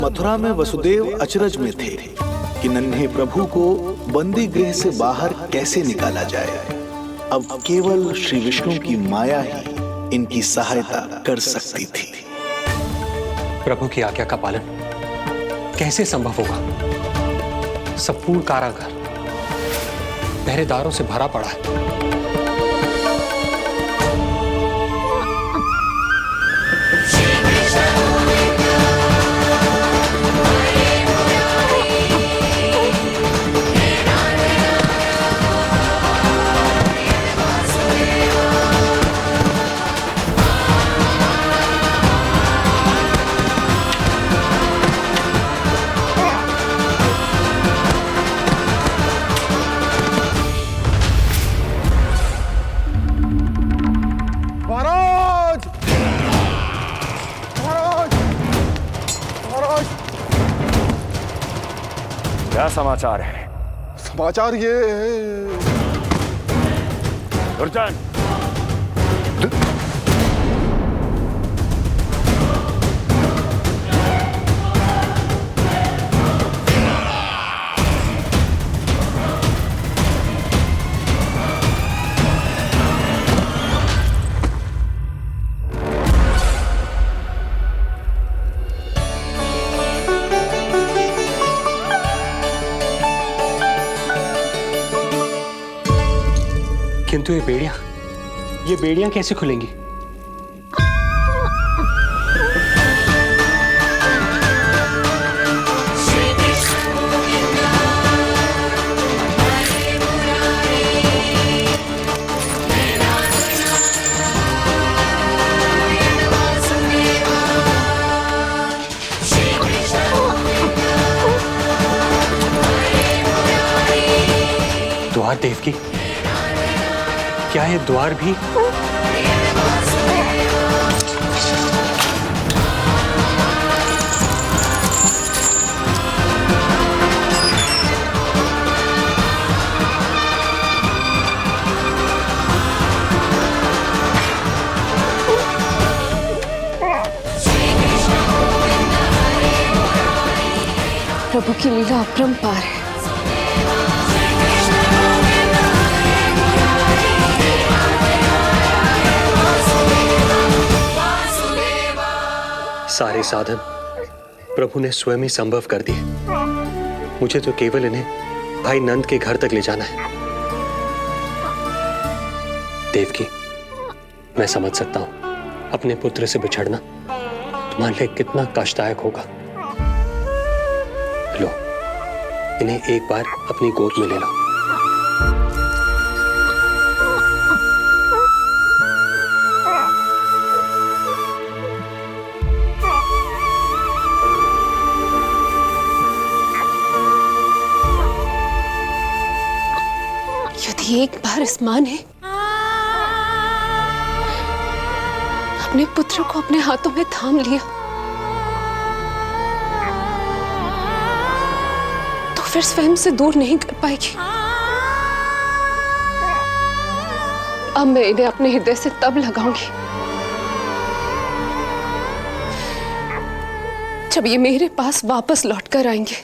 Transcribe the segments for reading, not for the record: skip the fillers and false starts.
मथुरा में वसुदेव अचरज में थे कि नन्हे प्रभु को बंदी गृह से बाहर कैसे निकाला जाए। अब केवल श्री विष्णु की माया ही इनकी सहायता कर सकती थी। प्रभु की आज्ञा का पालन कैसे संभव होगा? संपूर्ण कारागार पहरेदारों से भरा पड़ा है। क्या समाचार है? समाचार ये दुर्जन, किंतु ये बेड़ियां कैसे खुलेंगी? द्वार देवकी, क्या ये द्वार भी? प्रभु की लीला अपरंपार है। सारे साधन प्रभु ने स्वयं ही संभव कर दिए। मुझे तो केवल इन्हें भाई नंद के घर तक ले जाना है। देवकी, मैं समझ सकता हूं अपने पुत्र से बिछड़ना तुम्हारे लिए कितना कष्टदायक होगा। लो, इन्हें एक बार अपनी गोद में ले लो। यदि एक बार इस मां ने अपने पुत्र को अपने हाथों में थाम लिया तो फिर स्वयं से दूर नहीं कर पाएगी। अब मैं इन्हें अपने हृदय से तब लगाऊंगी जब ये मेरे पास वापस लौटकर आएंगे।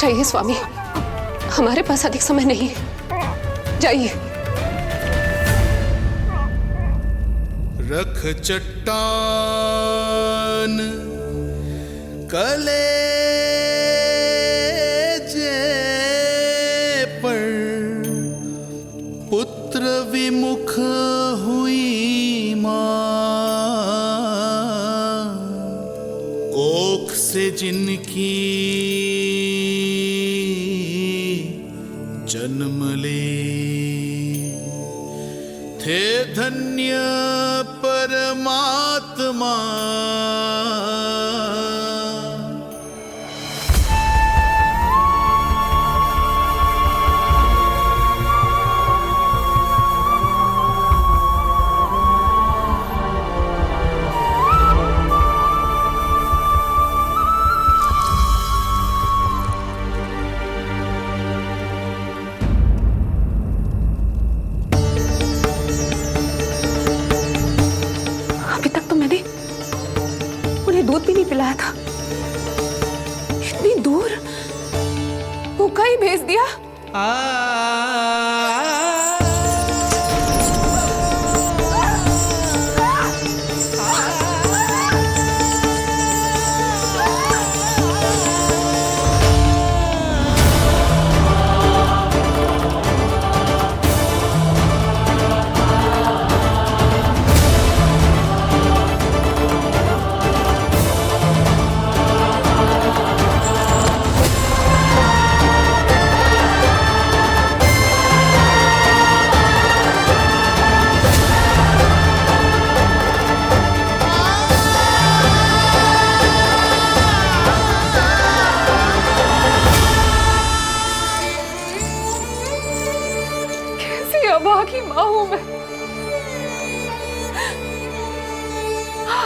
जाइए स्वामी, हमारे पास अधिक समय नहीं है। जाइए। रख चट्टान कलेजे पर, पुत्र विमुख हुई मां, कोख से जिनकी जन्म ले, थे धन्य परमात्मा। बुलाया था, इतनी दूर भूखा ही भेज दिया। अभागी माँ हूं मैं।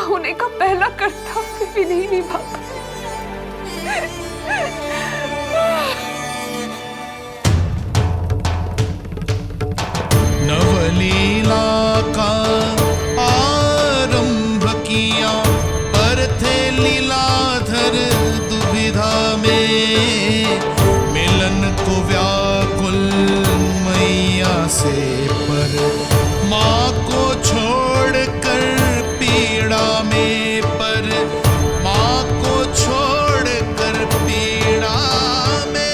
होने का पहला कर्तव्य भी नहीं निभा। नवलीला का आरंभ किया, पर थे लीलाधर दुविधा में, मिलन को व्याकुल मैया से पर, माँ को छोड़कर पीड़ा में, पर माँ को छोड़कर पीड़ा में।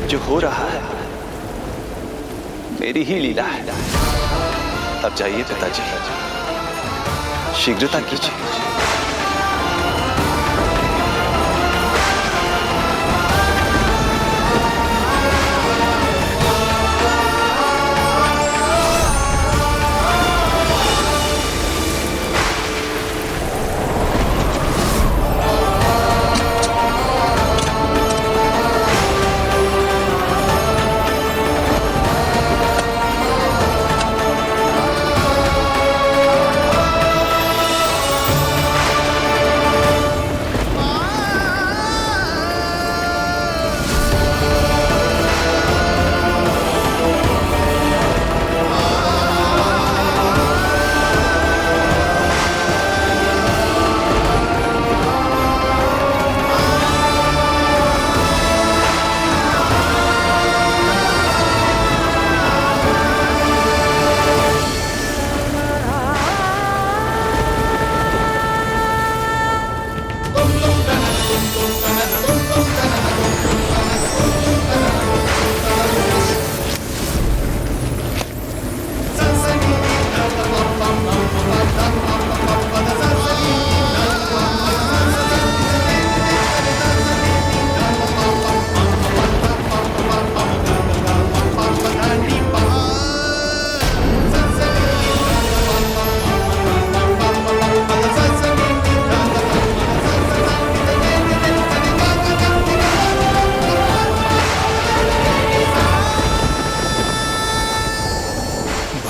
जो हो रहा है मेरी ही लीला है। अब जाइए पिताजी, शीघ्रता कीजिए।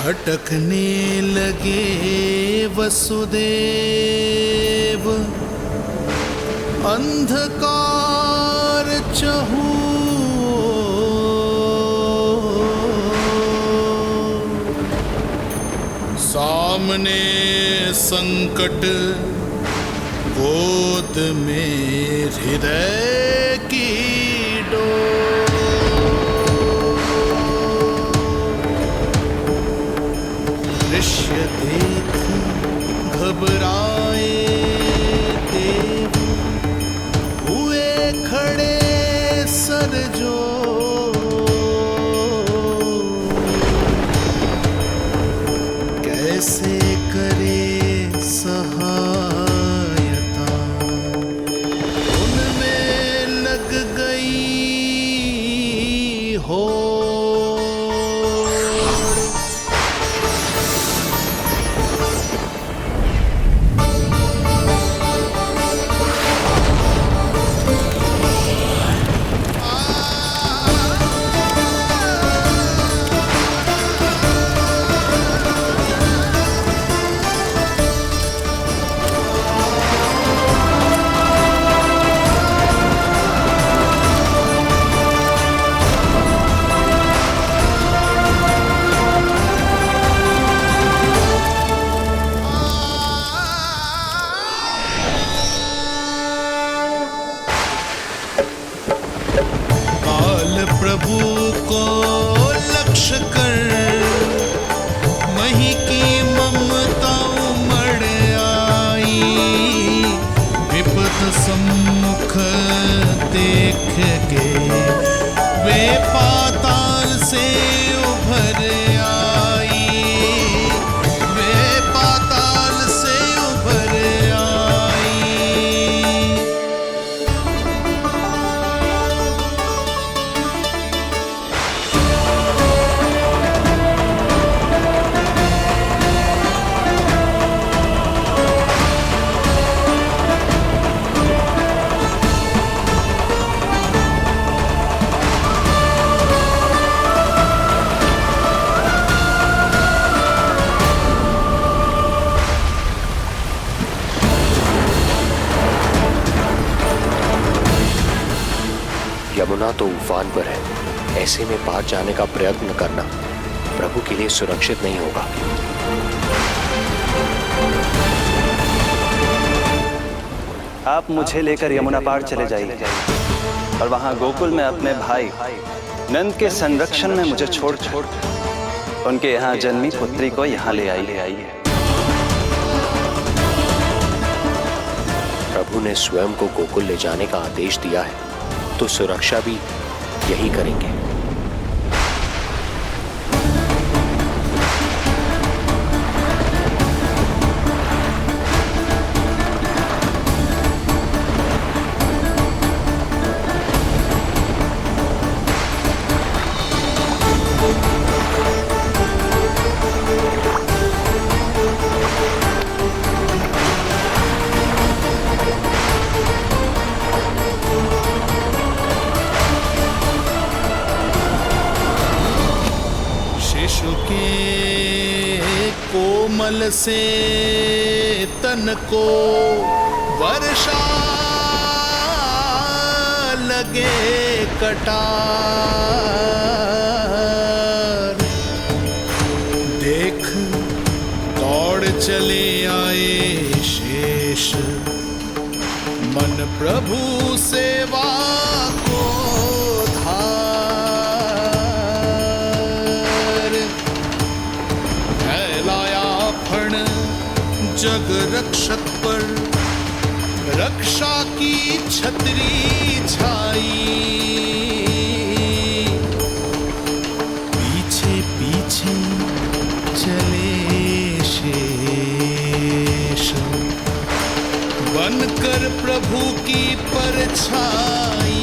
भटकने लगे वसुदेव, अंधकार चहूओर। सामने संकट, गोद में हृदय की डोर। दृश्य देख घबराए देव, हुए खड़े सर जो। कैसे करे सहायता, उनमें लग गई हो। प्रभु को लक्ष्य कर मही की ममता उमड़ आई। विपद सम्मुख देख के वे पाताल से उभर आई। वे पाताल से उभर आई। यमुना तो उफान पर है, ऐसे में पार जाने का प्रयत्न करना प्रभु के लिए सुरक्षित नहीं होगा। आप मुझे लेकर यमुना पार चले जाइए और वहां गोकुल में अपने भाई नंद के संरक्षण में मुझे छोड़ उनके यहाँ जन्मी पुत्री को यहाँ ले आइए। प्रभु ने स्वयं को गोकुल ले जाने का आदेश दिया है, तो सुरक्षा भी यही करेंगे। कोमल से तन को वर्षा लगे कटार। देख दौड़ चले आए शेष, मन प्रभु सेवा को धार। फैलाया फण जग रक्षक पर, रक्षा की छतरी छाई। पीछे पीछे चले शेष, बनकर प्रभु की परछाई।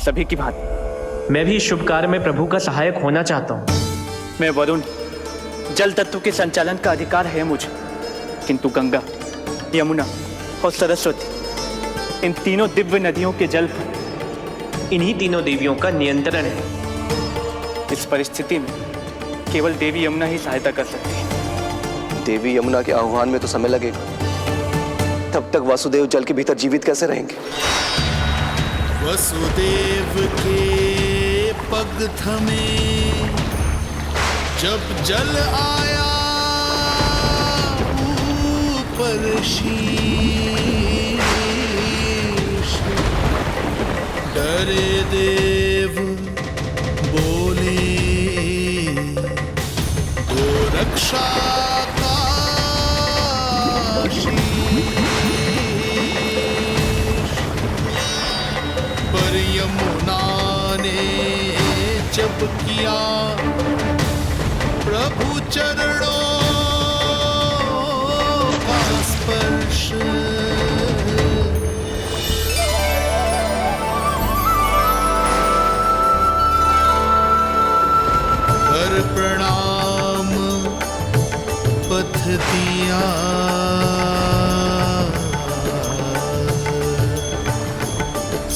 सभी की भांति मैं भी इस शुभ कार्य में प्रभु का सहायक होना चाहता हूँ। मैं वरुण, जल तत्व के संचालन का अधिकार है मुझे, किंतु गंगा, यमुना और सरस्वती, इन तीनों दिव्य नदियों के जल पर इन्हीं तीनों देवियों का नियंत्रण है। इस परिस्थिति में केवल देवी यमुना ही सहायता कर सकती है। देवी यमुना के आह्वान में तो समय लगेगा, तब तक वासुदेव जल के भीतर जीवित कैसे रहेंगे? वसुदेव के पग थमे जब जल आया ऊपर शीश, डरे देव बोले दो रक्षा का शीश, पर यमुना ने जब किया प्रभु चरणों का स्पर्श, कर प्रणाम पथ दिया,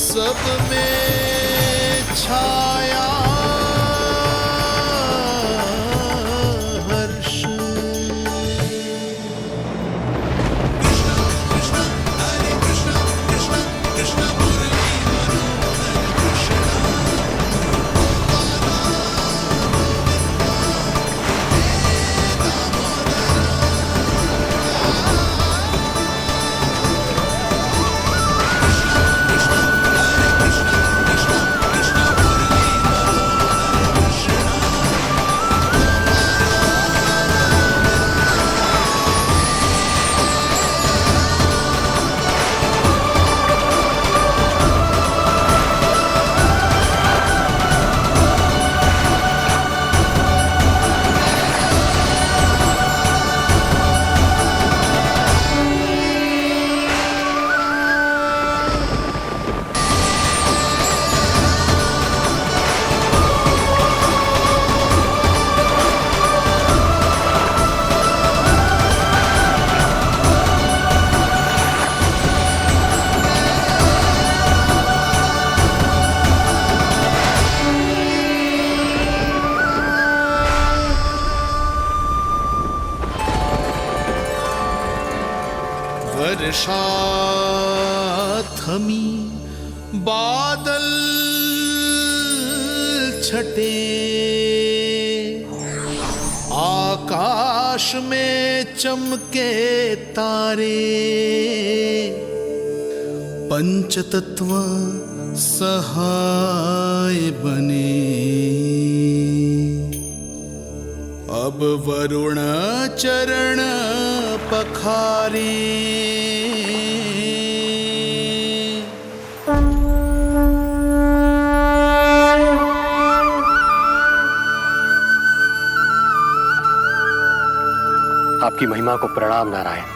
सब में छाया हर्ष। वर्षा थमी बादल छटे, आकाश में चमके तारे, पंचतत्व सहाय बने। अब वरुण चरण पखारे, आपकी महिमा को प्रणाम नारायण।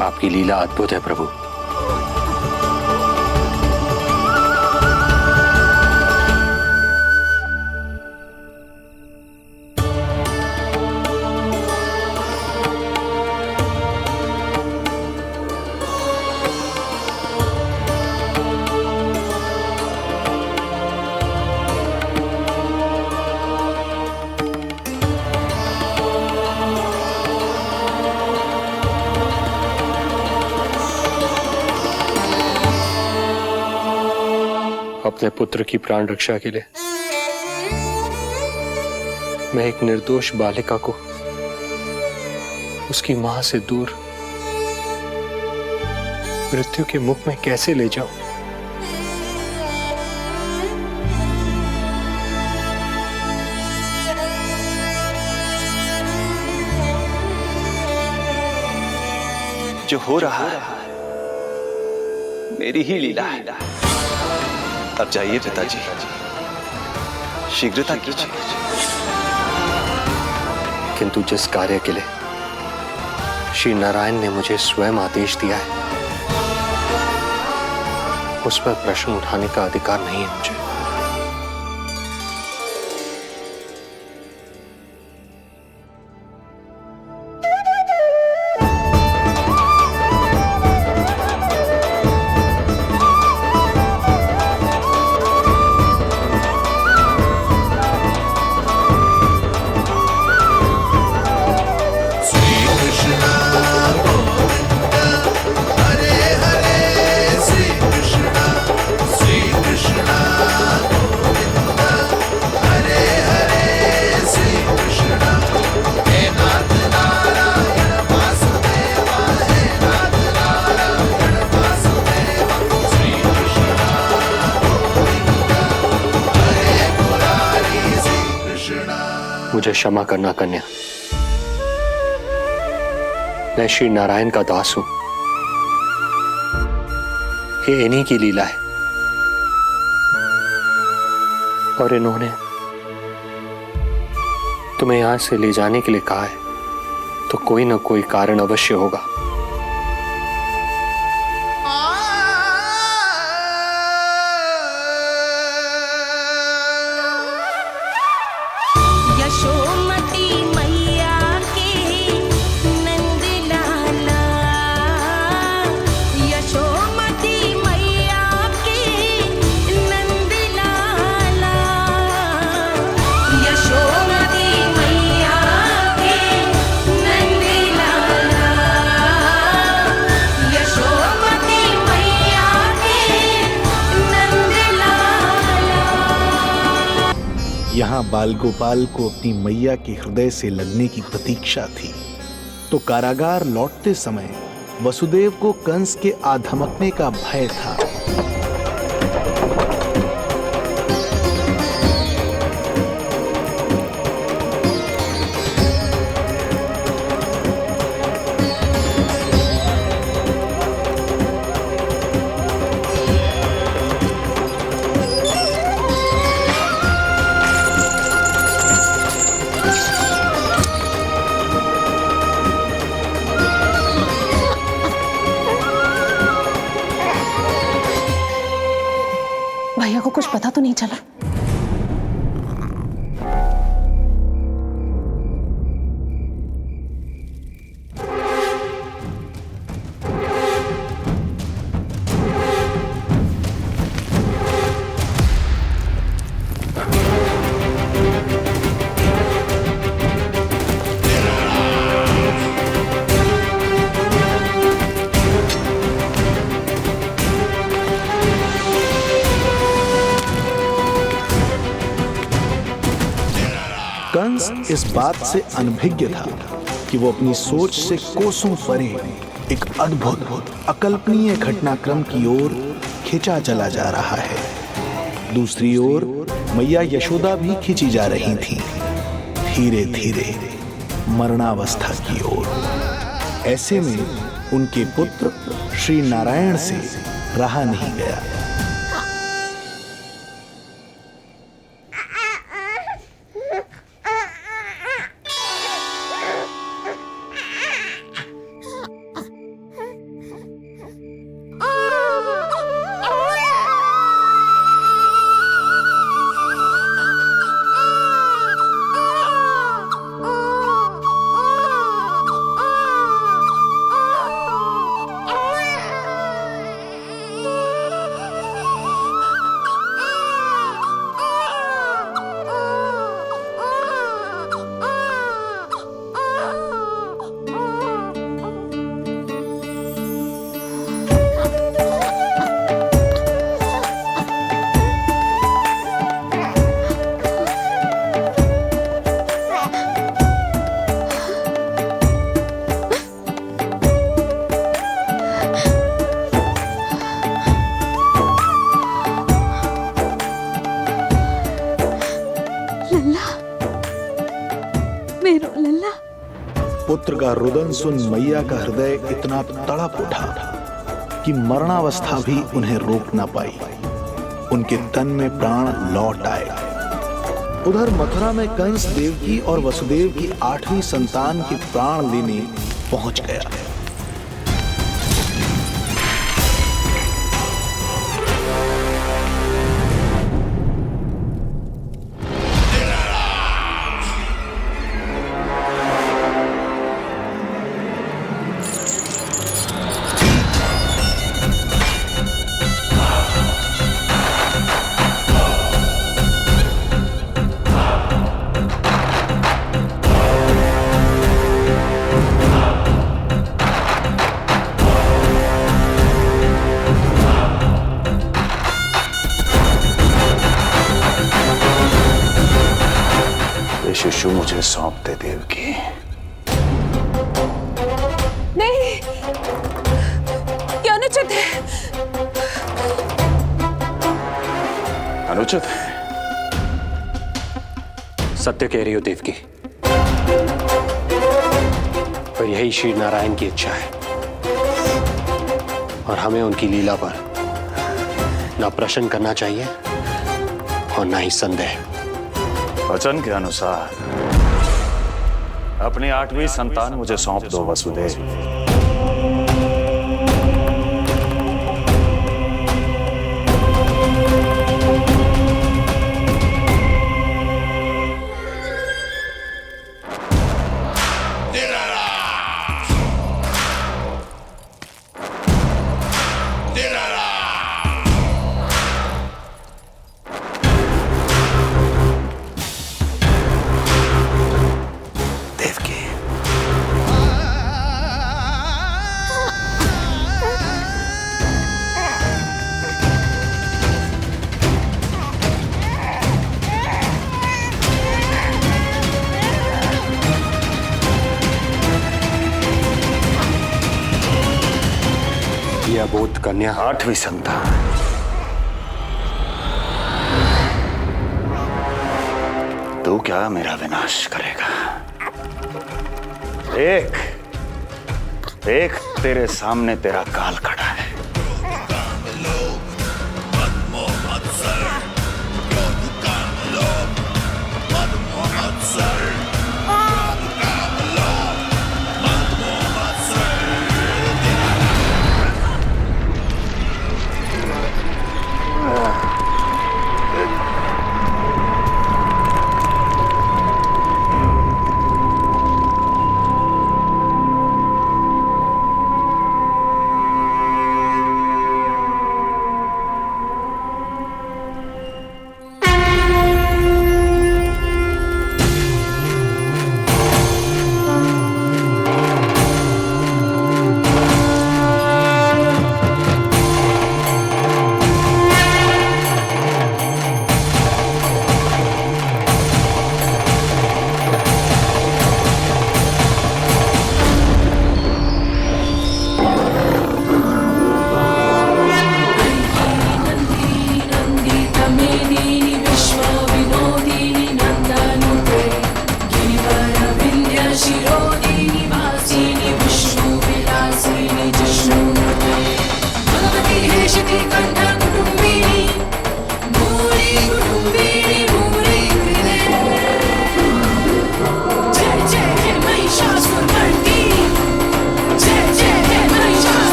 आपकी लीला अद्भुत है प्रभु। अपने पुत्र की प्राण रक्षा के लिए मैं एक निर्दोष बालिका को उसकी मां से दूर मृत्यु के मुख में कैसे ले जाऊं? जो हो रहा है मेरी ही लीला है। अब जाइए पिताजी, शीघ्रता कीजिए। किंतु जिस कार्य के लिए श्री नारायण ने मुझे स्वयं आदेश दिया है, उस पर प्रश्न उठाने का अधिकार नहीं है मुझे। मुझे क्षमा करना कन्या, मैं श्री नारायण का दास हूं। ये इन्हीं की लीला है और इन्होंने तुम्हें यहां से ले जाने के लिए कहा है, तो कोई ना कोई कारण अवश्य होगा। यशोमती मैया के नंद लाला, यशोमती मैया के नंद लाला, यशोमती मैया के नंद लाला, यशोमती मैया के नंद लाला। यहाँ बाल गोपाल को अपनी मैया के हृदय से लगने की प्रतीक्षा थी, तो कारागार लौटते समय वसुदेव को कंस के आधमकने का भय था। भैया को कुछ पता तो नहीं चला? कंस इस बात से अनभिज्ञ था कि वो अपनी सोच से कोसों परे एक अद्भुत अकल्पनीय घटनाक्रम की ओर खिंचा चला जा रहा है। दूसरी ओर मैया यशोदा भी खिंची जा रही थी, धीरे धीरे मरणावस्था की ओर। ऐसे में उनके पुत्र श्री नारायण से रहा नहीं गया। पुत्र का रुदन सुन मैया का हृदय इतना तड़प उठा कि मरणावस्था भी उन्हें रोक ना पाई। उनके तन में प्राण लौट आए। उधर मथुरा में कंस देवकी और वसुदेव की 8वीं संतान के प्राण लेने पहुंच गया। शिशु मुझे सौंप दे देवकी। नहीं, क्या अनुचित है। अनुचित है? सत्य कह रही हो देवकी, पर यही श्री नारायण की इच्छा है और हमें उनकी लीला पर ना प्रश्न करना चाहिए और ना ही संदेह। वचन के अनुसार अपनी 8वीं संतान मुझे सौंप दो वसुदेव। अबोध कन्या 8वीं संतान। तू क्या मेरा विनाश करेगा? एक तेरे सामने तेरा काल खड़ा है।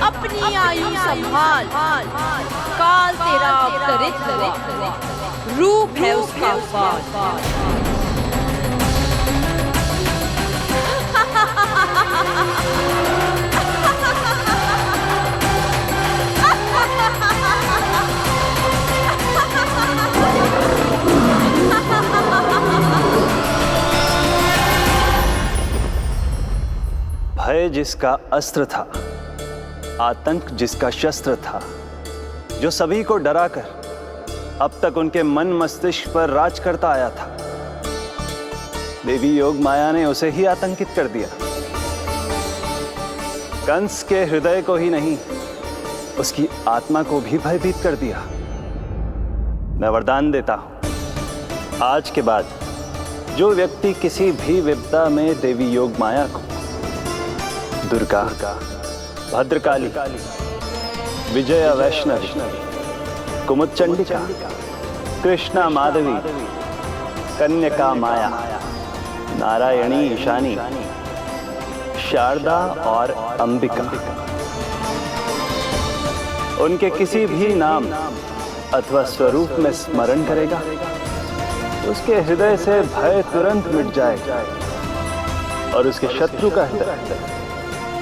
अपनी आयु संभाल, काल तेरा अवतरित रूप है उसका वाल। भय जिसका अस्त्र था, आतंक जिसका शस्त्र था, जो सभी को डराकर अब तक उनके मन मस्तिष्क पर राज करता आया था, देवी योग माया ने उसे ही आतंकित कर दिया। कंस के हृदय को ही नहीं, उसकी आत्मा को भी भयभीत कर दिया। मैं वरदान देता हूं, आज के बाद जो व्यक्ति किसी भी विपदा में देवी योग माया को दुर्गा, भद्रकाली, विजया वैष्णवी, कुमुदचंडिका, कृष्णा माधवी, कन्यका माया, नारायणी ईशानी, शारदा और अंबिका, उनके किसी भी नाम अथवा स्वरूप में स्मरण करेगा, उसके हृदय से भय तुरंत मिट जाएगा और उसके शत्रु का हृदय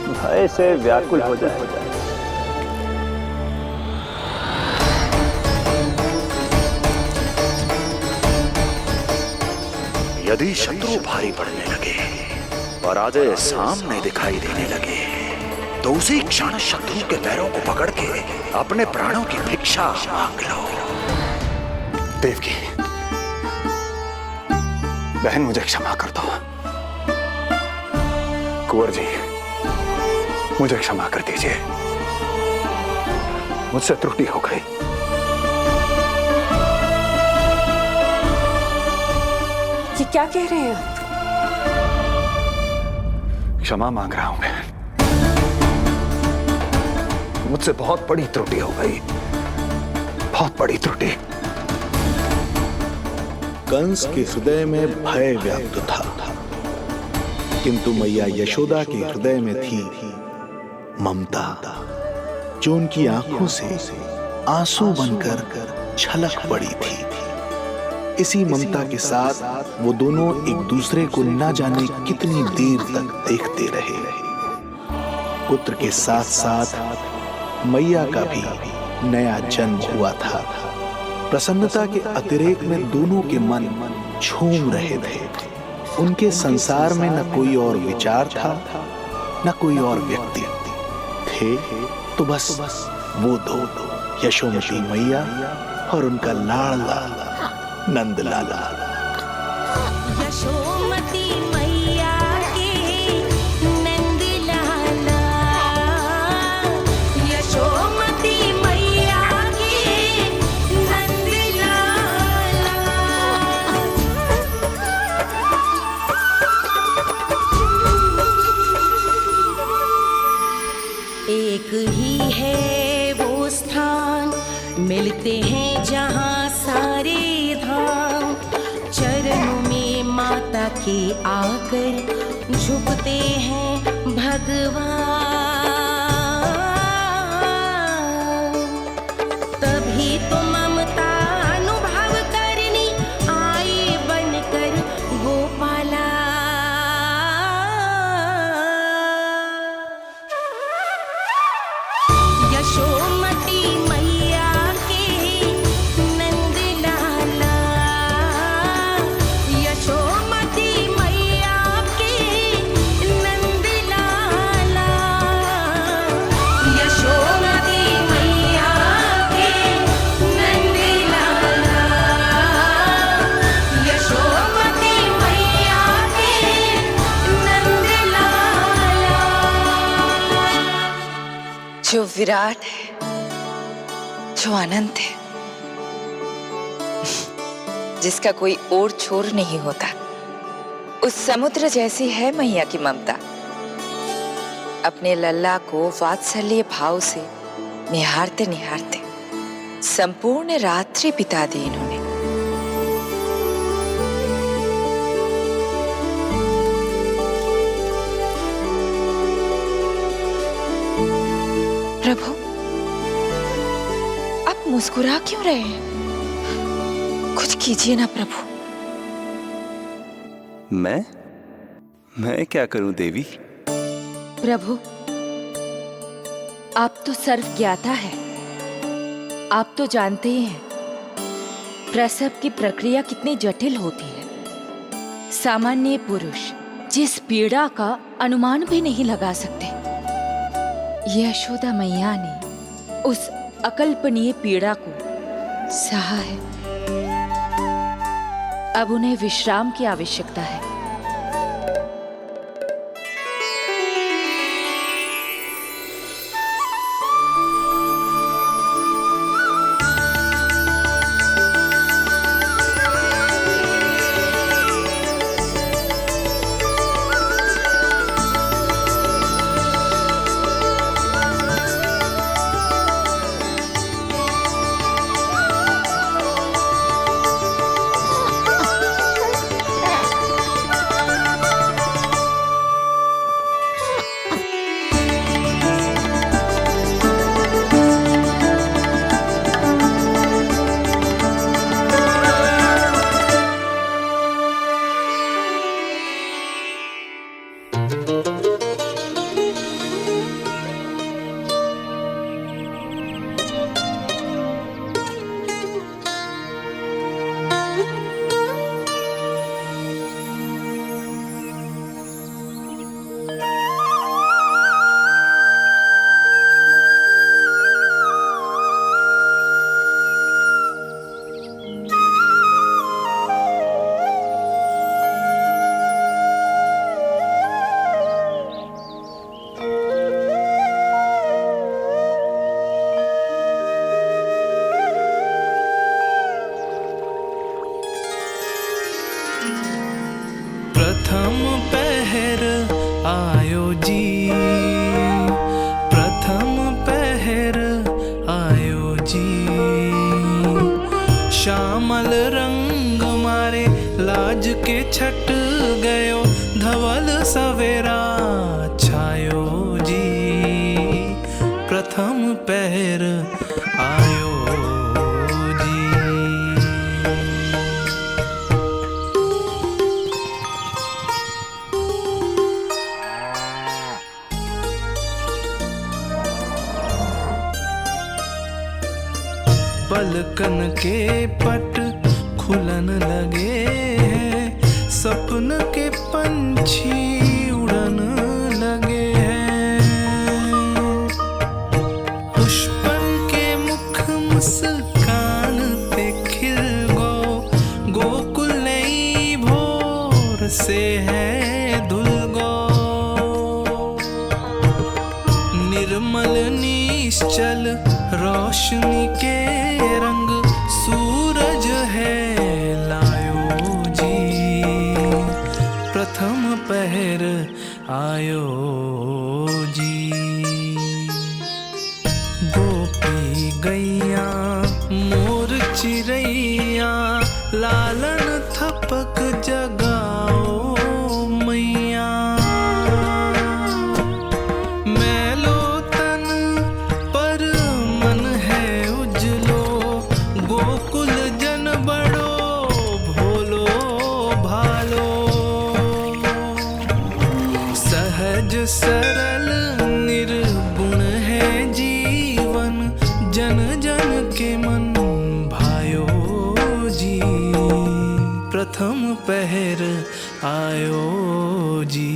भय से व्याकुल हो जाएगा। यदि शत्रु भारी पड़ने लगे, पराजय सामने दिखाई देने लगे, तो उसी क्षण शत्रु के पैरों को पकड़ के अपने प्राणों की भिक्षा मांग लो। देवकी, बहन मुझे क्षमा कर दो। कुंवर जी, मुझे क्षमा कर दीजिए, मुझसे त्रुटि हो गई। ये क्या कह रहे हैं आप? क्षमा मांग रहा हूं बहन, मुझसे बहुत बड़ी त्रुटि हो गई, बहुत बड़ी त्रुटि। कंस के हृदय में भय व्याप्त था, किंतु मैया यशोदा के हृदय में थी ममता, जो उनकी आंखों से आंसू बनकर छलक पड़ी थी। इसी ममता के साथ वो दोनों एक दूसरे को न जाने कितनी देर तक देखते रहे। पुत्र के साथ साथ मैया का भी नया जन्म हुआ था। प्रसन्नता के अतिरेक में दोनों के मन झूम रहे थे। उनके संसार में न कोई और विचार था, न कोई और व्यक्ति थे, तो बस वो दो, यशोमती मैया और उनका लाडला नंद लाला। यशोमती मैया के नंद लाला, यशोमती मैया के नंद लाला। एक ही है वो स्थान, मिलते हैं जहाँ सारे धाम। चरणों में माता के आकर झुकते हैं भगवान। तभी तो ममता अनुभव करनी आए बनकर गोपाला। यशोमती मैया के नंद लाला, यशोमती मैया के नंद लाला, यशोमती मैया के नंद लाला, यशोमती मैया के नंद लाला। जो विराट है, जो अनंत है, जिसका कोई और छोर नहीं होता, उस समुद्र जैसी है मैया की ममता। अपने लल्ला को वात्सल्य भाव से निहारते निहारते संपूर्ण रात्रि बिता दी इन्होंने। प्रभु, आप मुस्कुरा क्यों रहे हैं? कुछ कीजिए ना प्रभु। मैं क्या करूं देवी? प्रभु, आप तो सर्वज्ञाता है। आप तो जानते ही हैं प्रसव की प्रक्रिया कितनी जटिल होती है। सामान्य पुरुष जिस पीड़ा का अनुमान भी नहीं लगा सकते, यशोदा मैया ने उस अकल्पनीय पीड़ा को सहा है। अब उन्हें विश्राम की आवश्यकता है। छट गयो धवल सवेरा छायो जी प्रथम पहर आयो जी। पलकन के पट खुलन लगे हैं, सपन के पंछी उड़न लगे हैं। पुष्पन के मुख मुस्कान पे खिल गो, गोकुल नई भोर से है धुल गो। निर्मल निश्चल रोशनी के रंग सूरज है लायो जी प्रथम पहर आयो जी। गोपी गैया मोर चिड़ैया लालन थपक जगाओ मैया। मैलो तन पर मन है उजलो, गोकुल जन बड़ो भोलो भालो। सहज सरल निर्गुण है जीवन, जन जन के मन भायो जी प्रथम पहर आयो जी।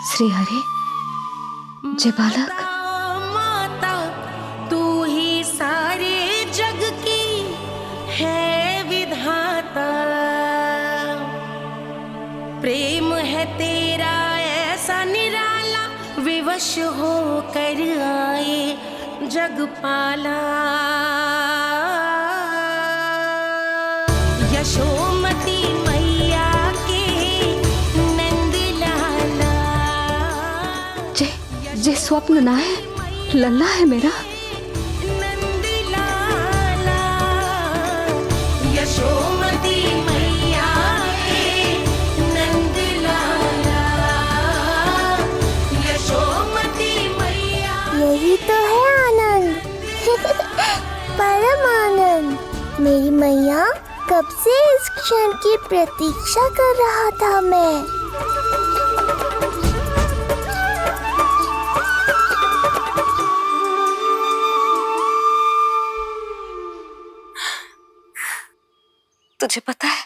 श्री हरि, जय बालक। माता तू ही सारे जग की है विधाता, प्रेम है तेरा ऐसा निराला, विवश हो कर आए जगपाला। यशोमती मैया के नंद लाला, जे स्वप्न ना है, लल्ला है मेरा। नंद लाला यशोमती मैया के नंद लाला, यशोमती मैया। यही तो है आनंद परम आनंद। मेरी मैया, कब से इस क्षण की प्रतीक्षा कर रहा था मैं। तुझे पता है,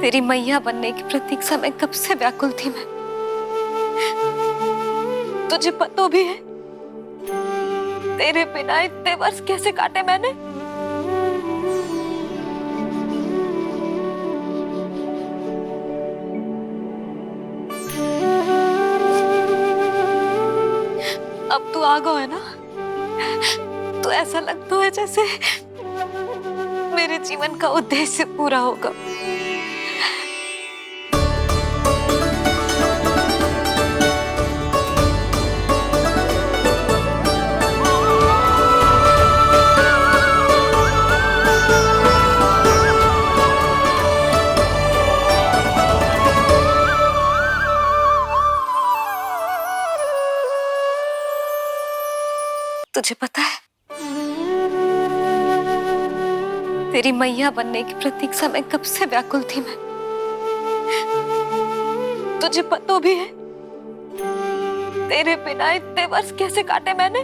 तेरी मैया बनने की प्रतीक्षा में कब से व्याकुल थी मैं। तुझे पता भी है तेरे बिना इतने वर्ष कैसे काटे मैंने। अब तू आ गया है ना, तो ऐसा लगता है जैसे मेरे जीवन का उद्देश्य पूरा होगा। तुझे पता है, तेरी मैया बनने की प्रतीक्षा में कब से व्याकुल थी मैं। तुझे पता भी है तेरे बिना इतने वर्ष कैसे काटे मैंने।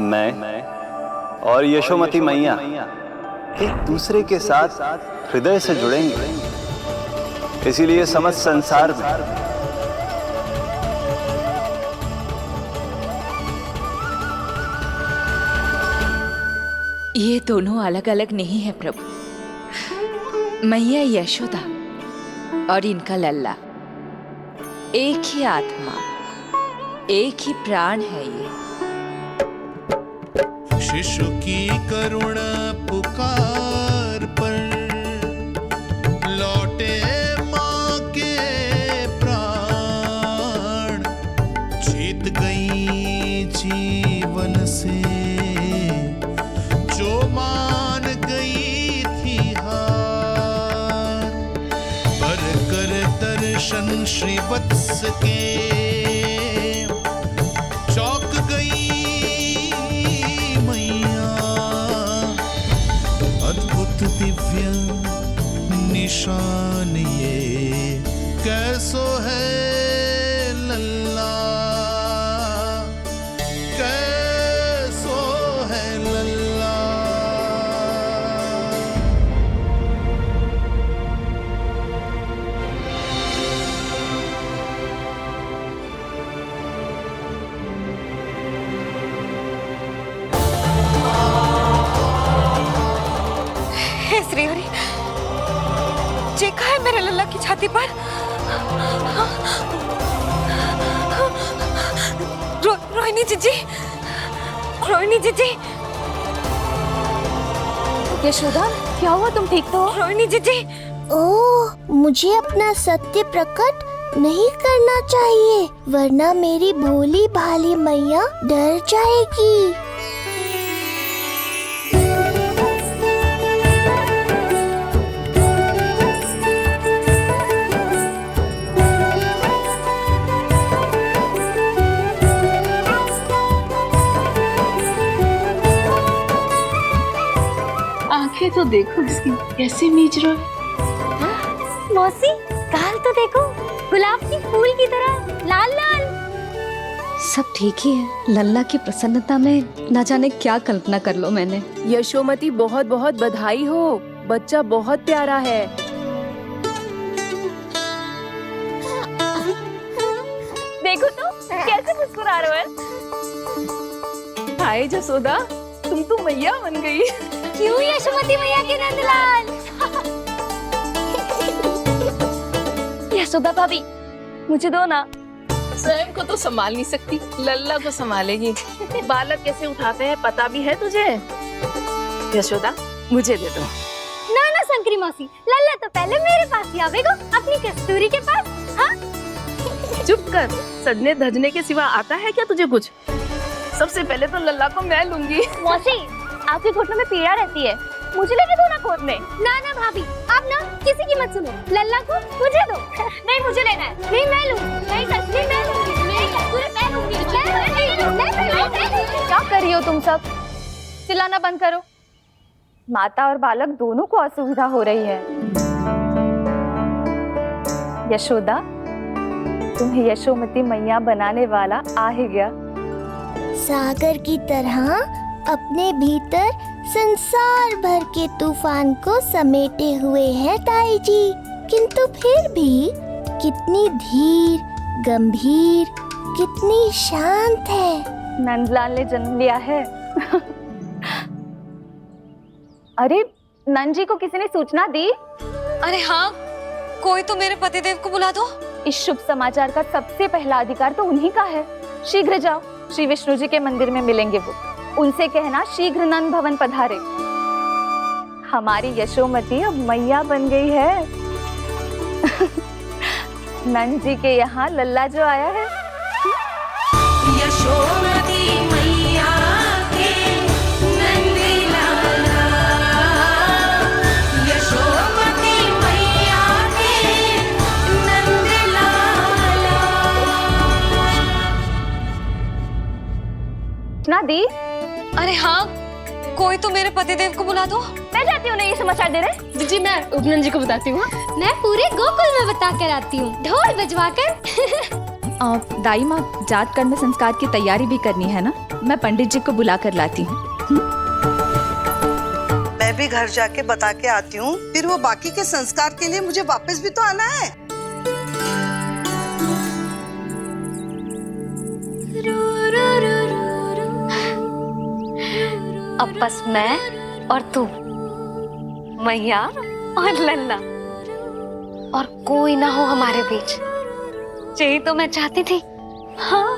मैं और यशोमती मैया एक दूसरे के साथ हृदय से जुड़ेंगे, इसीलिए समस्त संसार में ये दोनों अलग अलग नहीं है प्रभु। मैया यशोदा और इनका लल्ला एक ही आत्मा, एक ही प्राण है ये। शिशु की करुण पुकार पर लौटे माँ के प्राण, जीत गई जीवन से जो मान गई थी हार। पर कर दर्शन श्री वत्स के चौक गई मैया, अद्भुत दिव्य निशान ये कैसो है लल्ला, कैसो है लल्ला। हे श्री हरि, देखा है मेरे लल्ला की छाती पर रोहिणी जीजी, रोहिणी जीजी। यशोदा, क्या हुआ? तुम ठीक तो हो? रोहिणी जीजी। ओह, मुझे अपना सत्य प्रकट नहीं करना चाहिए, वरना मेरी भोली भाली मैया डर जाएगी। आंखें तो देखो इसकी कैसे मीच रहा है। मौसी, गाल तो देखो, गुलाब की फूल की तरह लाल लाल। सब ठीक ही है। लल्ला की प्रसन्नता में ना जाने क्या कल्पना कर लो मैंने। यशोमती, बहुत बहुत बधाई हो, बच्चा बहुत प्यारा है। देखो तो कैसे मुस्कुरा रहे हो। हाय जसोदा, तुम तो मैया बन गई। क्यों यशोमती मैया के नंदलाल। यशोदा भाभी, मुझे दो ना। स्वयं को तो संभाल नहीं सकती, लल्ला को संभालेगी। बालक कैसे उठाते हैं पता भी है तुझे? यशोदा, मुझे दे दो। ना ना शंकरी मौसी, लल्ला तो पहले मेरे पास ही आवेगा, अपनी कस्तूरी के पास। हाँ? चुप कर, सजने धजने के सिवा आता है क्या तुझे कुछ? सबसे पहले तो लल्ला को मैं लूंगी। मौसी, आपके घुटनों में पीड़ा रहती है, मुझे लेके दो ना कोट में। ना ना भाभी, आप ना किसी की मत सुनो, लल्ला को मुझे दो। नहीं, मुझे लेना है। नहीं, मैं लूंगी। नहीं सच्ची मैं लूंगी। नहीं कस्तूरी मैं लूंगी। क्या कर रही हो तुम सब? चिल्लाना बंद करो। माता और बालक दोनों को असुविधा हो रही है। यशोदा, तुम्हें यशोमती मैया बनाने वाला आ ही गया। सागर की तरह अपने भीतर संसार भर के तूफान को समेटे हुए है ताई जी, किंतु फिर भी कितनी धीर, गंभीर, कितनी शांत है। नंदलाल ने जन्म लिया है। अरे, नंद जी को किसी ने सूचना दी? अरे हाँ, कोई तो मेरे पतिदेव को बुला दो। इस शुभ समाचार का सबसे पहला अधिकार तो उन्हीं का है। शीघ्र जाओ, श्री विष्णु जी के मंदिर में मिलेंगे वो। उनसे कहना शीघ्र नंद भवन पधारे। हमारी यशोमती अब मैया बन गई है। नंद जी के यहाँ लल्ला जो आया है। यशोमती मैया के नंद लाला, यशोमती मैया के नंद लाला। सूचना दी? अरे हाँ, कोई तो मेरे पतिदेव को बुला दो। मैं जाती हूँ, नहीं ये समाचार दे रहे। जी, मैं उपनंद जी को बताती हूँ। मैं पूरे गोकुल में बता कर आती हूँ, ढोल बजवा कर। दाई माँ, जात कर्म संस्कार की तैयारी भी करनी है ना, मैं पंडित जी को बुला कर लाती हूँ। मैं भी घर जाके बता के आती हूँ, फिर वो बाकी के संस्कार के लिए मुझे वापस भी तो आना है। अब बस मैं और तू, मैया और लल्ला, और कोई ना हो हमारे बीच। यही तो मैं चाहती थी। हाँ।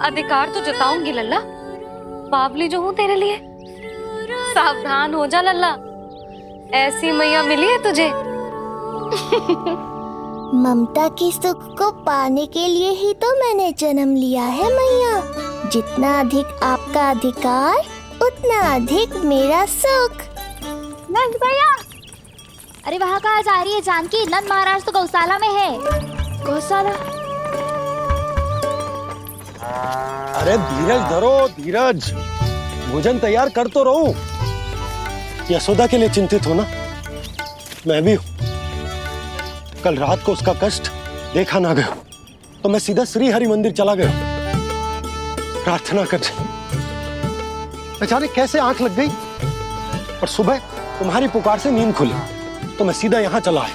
अधिकार तो जताऊंगी लल्ला, बावली जो हूँ तेरे लिए। सावधान हो जा लल्ला, ऐसी मैया मिली है तुझे। ममता की सुख को पाने के लिए ही तो मैंने जन्म लिया है मैया। जितना अधिक आपका अधिकार, उतना अधिक मेरा सुख। नंद भैया, अरे वहाँ कहाँ जा रही है जानकी? नंद महाराज तो गौशाला में है। गौशाला? अरे धीरज धरो, धीरज। भोजन तैयार कर तो रहूं। यशोदा के लिए चिंतित हो ना? मैं भी हूं। कल रात को उसका कष्ट देखा ना गया तो मैं सीधा श्री हरि मंदिर चला गया प्रार्थना करने। अचानक कैसे आंख लग गई और सुबह तुम्हारी पुकार से नींद खुली तो मैं सीधा यहां चला आया।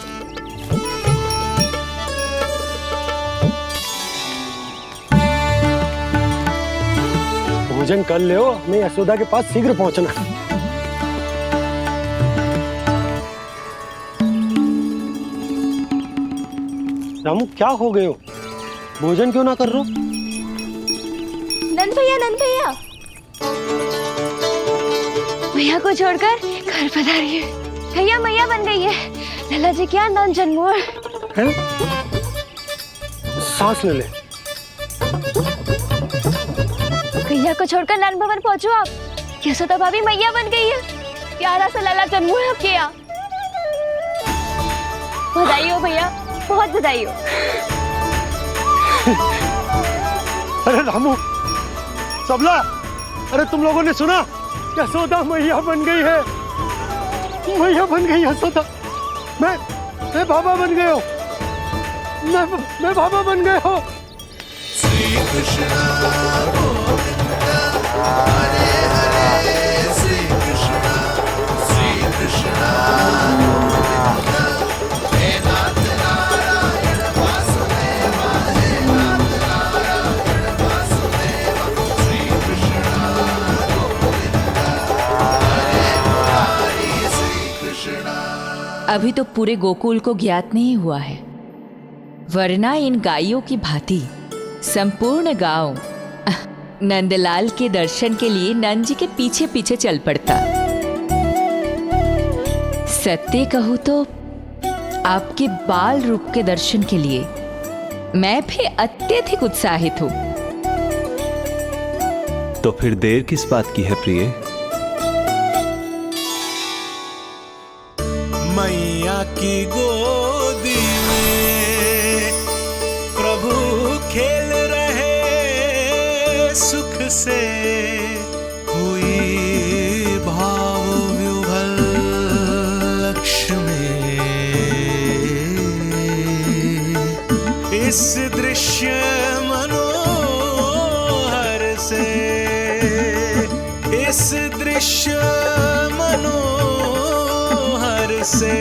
भोजन कर ले, हमें यशोदा के पास शीघ्र पहुंचना है। रामू, क्या हो गए हो? भोजन क्यों ना कर रहे हो? नंद भैया मैया को छोड़कर घर पधारी है। भैया मैया बन गई है। लल्ला जी क्या नन जन्मोर है? सांस ले ले। भैया को छोड़कर नन भवन पहुंचो आप। यशोदा भाभी मैया बन गई है। प्यारा सा लल्ला जन्मोर आपके यहाँ। बधाई हो भैया, बहुत बधाई हो। अरे रामू, सबला, अरे तुम लोगों ने सुना? यशोदा मैया बन गई है। मैया बन गई यशोदा। मैं बाबा बन गए हो। मैं बाबा बन गए हो। श्री कृष्ण गोविंद हरे हरे, श्री कृष्ण गोविंद हे नाथ नारायण वासुदेव, हे नाथ नारायण वासुदेव, श्री कृष्ण गोविंद हरे हरे, श्री कृष्ण। अभी तो पूरे गोकुल को ज्ञात नहीं हुआ है, वरना इन गायों की भांति संपूर्ण गांव नंदलाल के दर्शन के लिए नंद जी के पीछे पीछे चल पड़ता। सत्य कहूं तो आपके बाल रूप के दर्शन के लिए मैं भी अत्यधिक उत्साहित हूं। तो फिर देर किस बात की है प्रिय? मैया की गोदी में प्रभु खेल रहे सुख से, हुई भाव विह्वल लक्ष्य में। इस दृश्य मनोहर से, इस दृश्य मनोहर से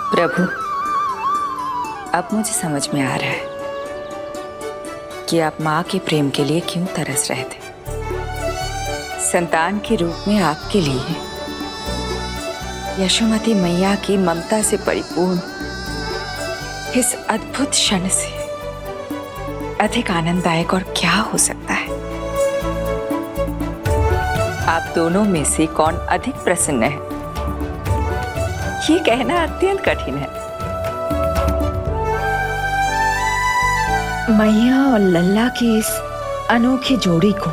प्रभु, अब मुझे समझ में आ रहा है कि आप माँ के प्रेम के लिए क्यों तरस रहे थे। संतान के रूप में आपके लिए यशोमती मैया की ममता से परिपूर्ण इस अद्भुत क्षण से अधिक आनंददायक और क्या हो सकता है। आप दोनों में से कौन अधिक प्रसन्न है, ये कहना अत्यंत कठिन है। मैया और लल्ला की इस अनोखी जोड़ी को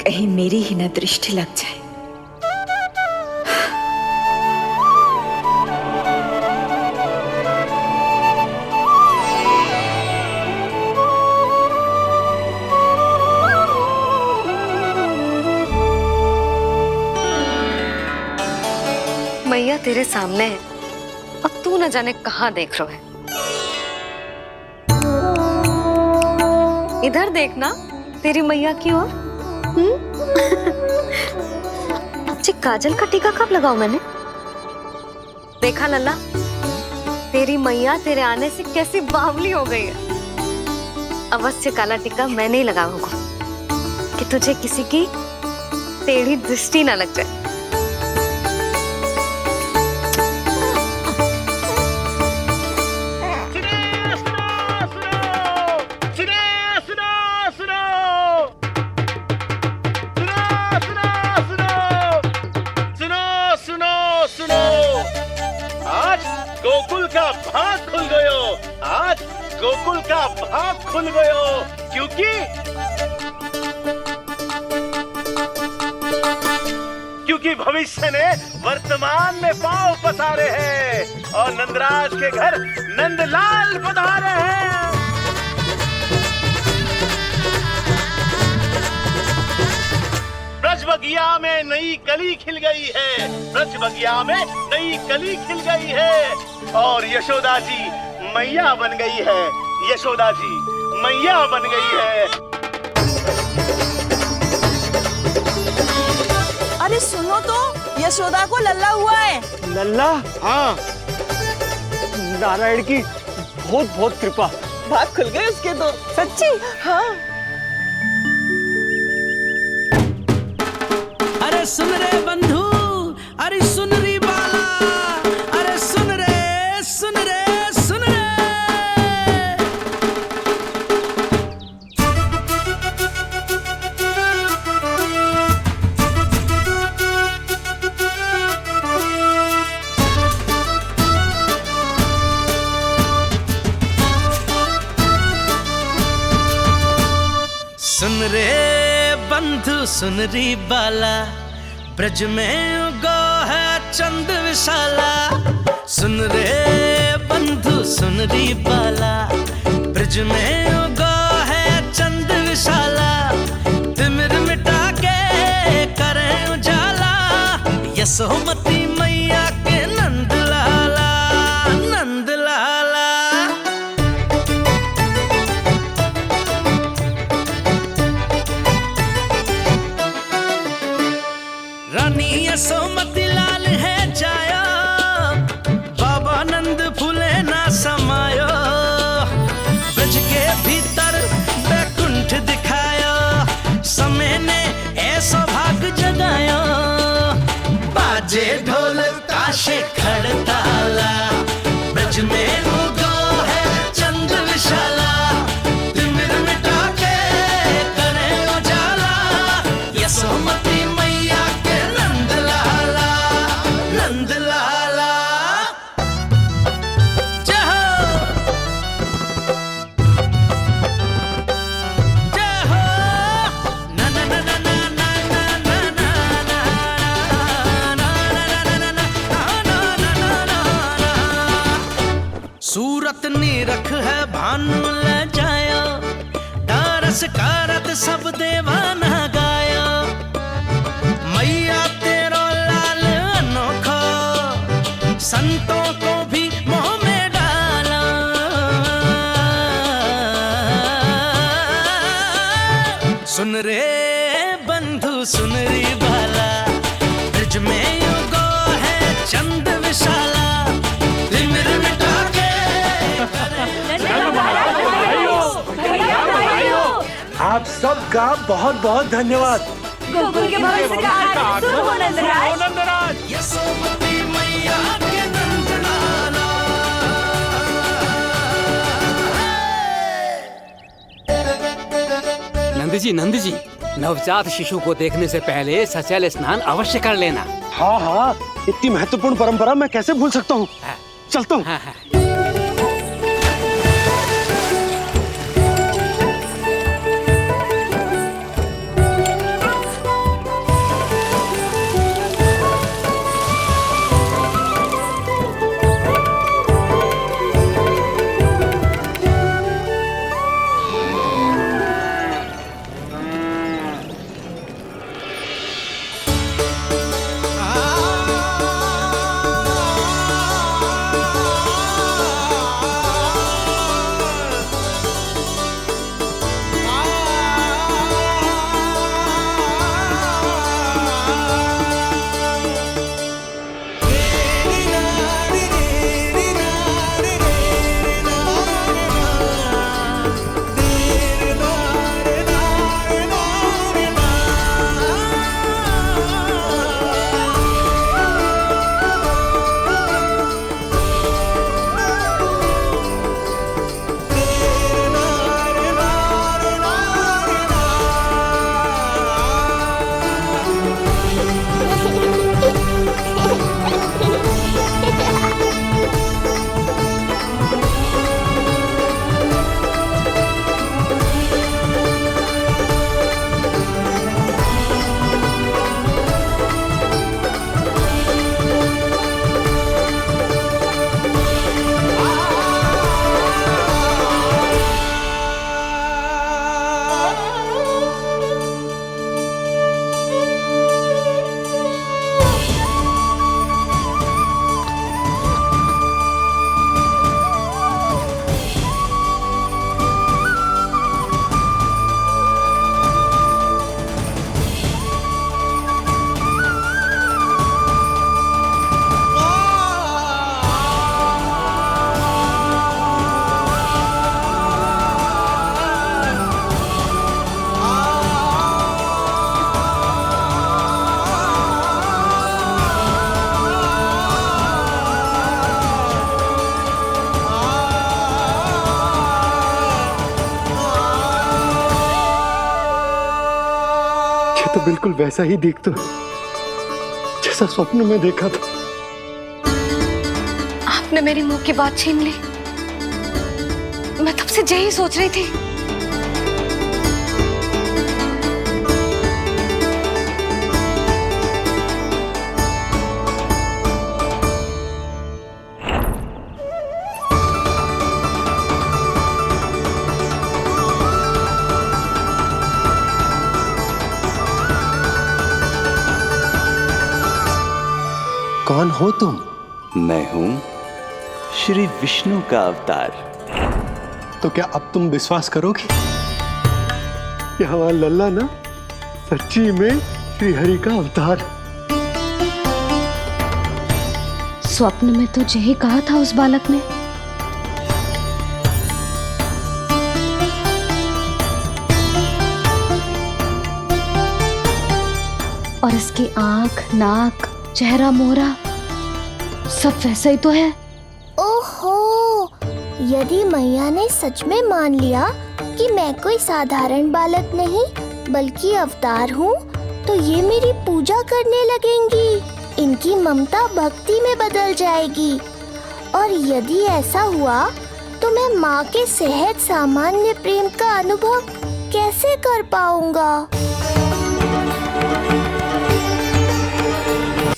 कहीं मेरी ही न दृष्टि लग जाए। मैया तेरे सामने है, अब तू न जाने कहाँ देख रहा है। इधर देखना तेरी मैया की ओर। अच्छी काजल का टीका कब लगाऊं मैंने? देखा लल्ला, तेरी मैया तेरे आने से कैसी बावली हो गई है। अवश्य काला टीका मैंने ही लगाऊंगा कि तुझे किसी की टेढ़ी दृष्टि ना लग जाए। गोकुल का भाग खुल गयो। आज गोकुल का भाग खुल गयो, क्योंकि भविष्य ने वर्तमान में पांव पसारे हैं और नंदराज के घर नंदलाल पधारे हैं। ब्रज बगिया में नई कली खिल गई है, ब्रज बगिया में नई कली खिल गई है और यशोदा जी मैया बन गई है। यशोदा जी मैया बन गई है। अरे सुनो तो, यशोदा को लल्ला हुआ है। लल्ला? हाँ। नारायण की बहुत बहुत कृपा। भाग खुल गए उसके तो। सच्ची? हाँ। अरे सुन रे बंधु, अरे सुन री बाला, अरे सुन रे सुन रे सुन रे। सुन रे बंधु सुन री बाला, ब्रज में उगो है चंद विशाला। सुन रे बंधु सुन री बाला, ब्रज में उगो है चंद विशाला। तिमिर मिटा के करें उजाला, यशोमती मैया के नंद लाला, नंद लाला। रानी यशोमती लाल है जाया, बाबा नंद फूले ना समायो। ब्रज के भीतर बैकुंठ दिखायो, समय ने ऐसा भाग जगायो। बाजे ढोल ताशे खड़ताला, ब्रज में उगो है चंद विशाला। तिमिर मिटा के करे उजाला, यशोमती मैया के नंद लाला, नंद लाला। जय हो, जय हो। ना ना ना ना ना ना ना ना ना ना सूरत निरख है भानु ले जायो, डारस कारत सब देवाना गायो। मैया तेरो लाल अनोखो, संतों को भी मोह में डाला। सुन रे बंधु सुन री बाला, ब्रज में युगो है चंद विशाला। तिमिर मिटा के आप सबका बहुत बहुत धन्यवाद। गोकुल के भविष्य का आरंभ शुभ हो नंदराज। यशोमती मैया के नंदलाला। नंद जी, नवजात शिशु को देखने से पहले सचैल स्नान अवश्य कर लेना। हाँ हाँ, इतनी महत्वपूर्ण परंपरा मैं कैसे भूल सकता हूँ। चलता हूँ। तो बिल्कुल वैसा ही दिखता है जैसा स्वप्न में देखा था। आपने मेरी मुंह की बात छीन ली। मैं तब से यही सोच रही थी। कौन हो तुम? मैं हूं श्री विष्णु का अवतार। तो क्या अब तुम विश्वास करोगे कि हमारा लल्ला ना सच्ची में श्री हरि का अवतार? स्वप्न में तो यही कहा था उस बालक ने। और इसकी आंख, नाक, चेहरा, मोहरा सब वैसा ही तो है। ओहो, यदि मैया ने सच में मान लिया कि मैं कोई साधारण बालक नहीं बल्कि अवतार हूँ, तो ये मेरी पूजा करने लगेंगी। इनकी ममता भक्ति में बदल जाएगी। और यदि ऐसा हुआ तो मैं माँ के सहज सामान्य प्रेम का अनुभव कैसे कर पाऊंगा?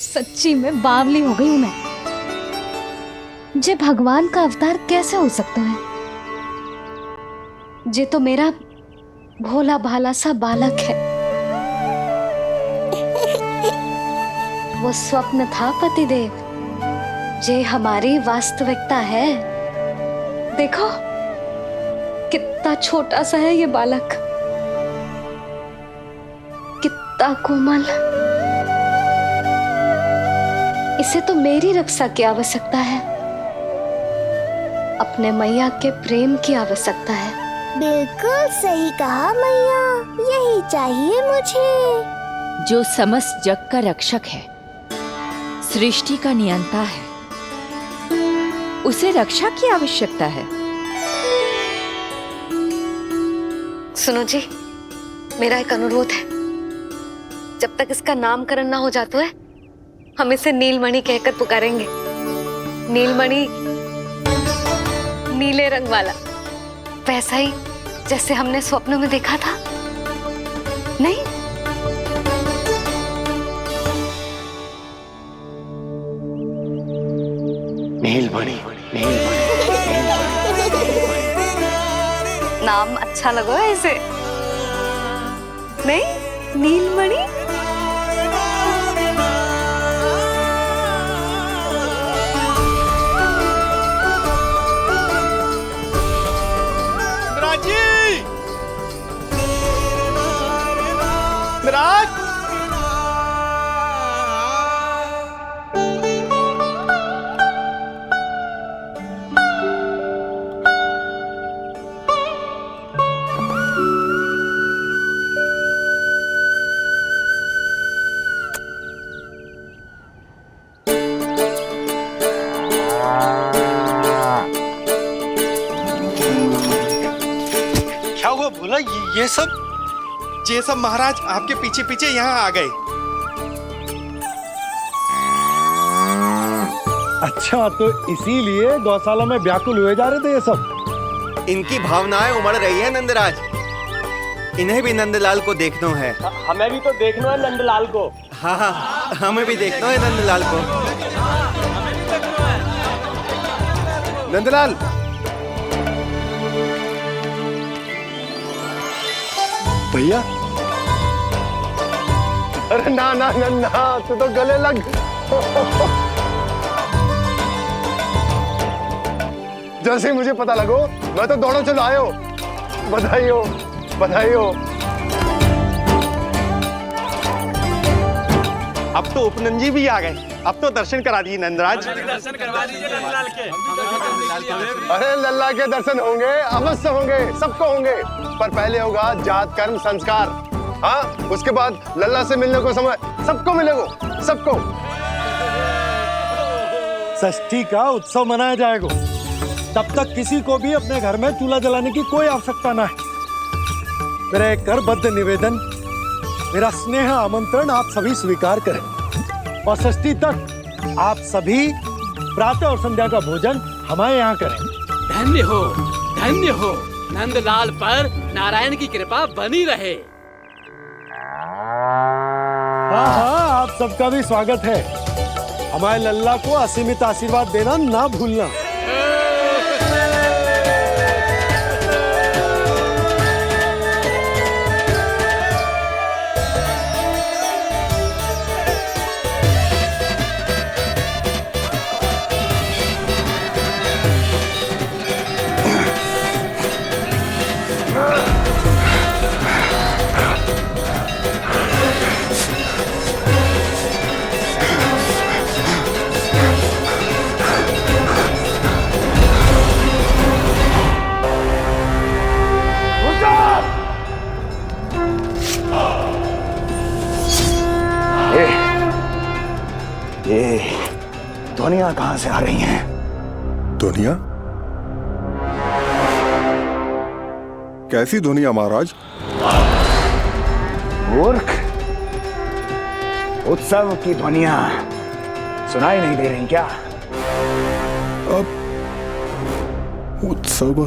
सच्ची में बावली हो गई हूँ मैं। जे भगवान का अवतार कैसे हो सकता है? जे तो मेरा भोला भाला सा बालक है। वो स्वप्न था पतिदेव, जे हमारी वास्तविकता है। देखो कितना छोटा सा है ये बालक, कितना कोमल। इसे तो मेरी रक्षा की आवश्यकता है, अपने मैया के प्रेम की आवश्यकता है। बिल्कुल सही कहा मैया, यही चाहिए मुझे। जो समस्त जग का रक्षक है, सृष्टि का नियंता है, उसे रक्षा की आवश्यकता है। सुनो जी, मेरा एक अनुरोध है। जब तक इसका नामकरण ना हो जाता है, हम इसे नीलमणि कहकर पुकारेंगे। नीलमणि, नीले रंग वाला, वैसा ही जैसे हमने स्वप्न में देखा था। नहीं? नीलमणि, नाम अच्छा लगा है इसे, नहीं? नीलमणि। राज, क्या हुआ भोला? ये सब महाराज आपके पीछे पीछे यहाँ आ गए। अच्छा, तो इसीलिए गौशाला में व्याकुल हुए जा रहे थे ये सब। इनकी भावनाएं उमड़ रही है नंदराज। इन्हें भी नंदलाल को देखना है। हमें भी तो देखना है नंदलाल को। हाँ हाँ, हमें भी देखना है नंदलाल को। नंदलाल, भैया। अरे ना ना ना ना, तू तो गले लग। जैसे ही मुझे पता लगो, मैं तो दौड़ो चलो आयो। बधाई हो, बधाई हो। अब तो उपनंजी भी आ गए। अब तो दर्शन करा दिए नंदराज। दर्शन करवा दीजिए नंदलाल के। अरे लल्ला के दर्शन होंगे, अवश्य होंगे, सबको होंगे। पर पहले होगा जात कर्म संस्कार। हाँ, उसके बाद लल्ला से मिलने को समय सबको मिलेगा, सबको। षष्ठी का उत्सव मनाया जाएगा। तब तक किसी को भी अपने घर में चूल्हा जलाने की कोई आवश्यकता ना है। मेरा एक करबद्ध निवेदन मेरा स्नेह आमंत्रण आप सभी स्वीकार करें और षष्ठी तक आप सभी प्रातः और संध्या का भोजन हमारे यहाँ करें। धन्य हो नंदलाल पर नारायण की कृपा बनी रहे। हाँ हाँ, आप सबका भी स्वागत है। हमारे लल्ला को असीमित आशीर्वाद देना ना भूलना। ये ध्वनियां कहां से आ रही हैं? ध्वनियां? कैसी ध्वनियां महाराज? मूर्ख, उत्सव की ध्वनियां सुनाई नहीं दे रही क्या? अब उत्सव?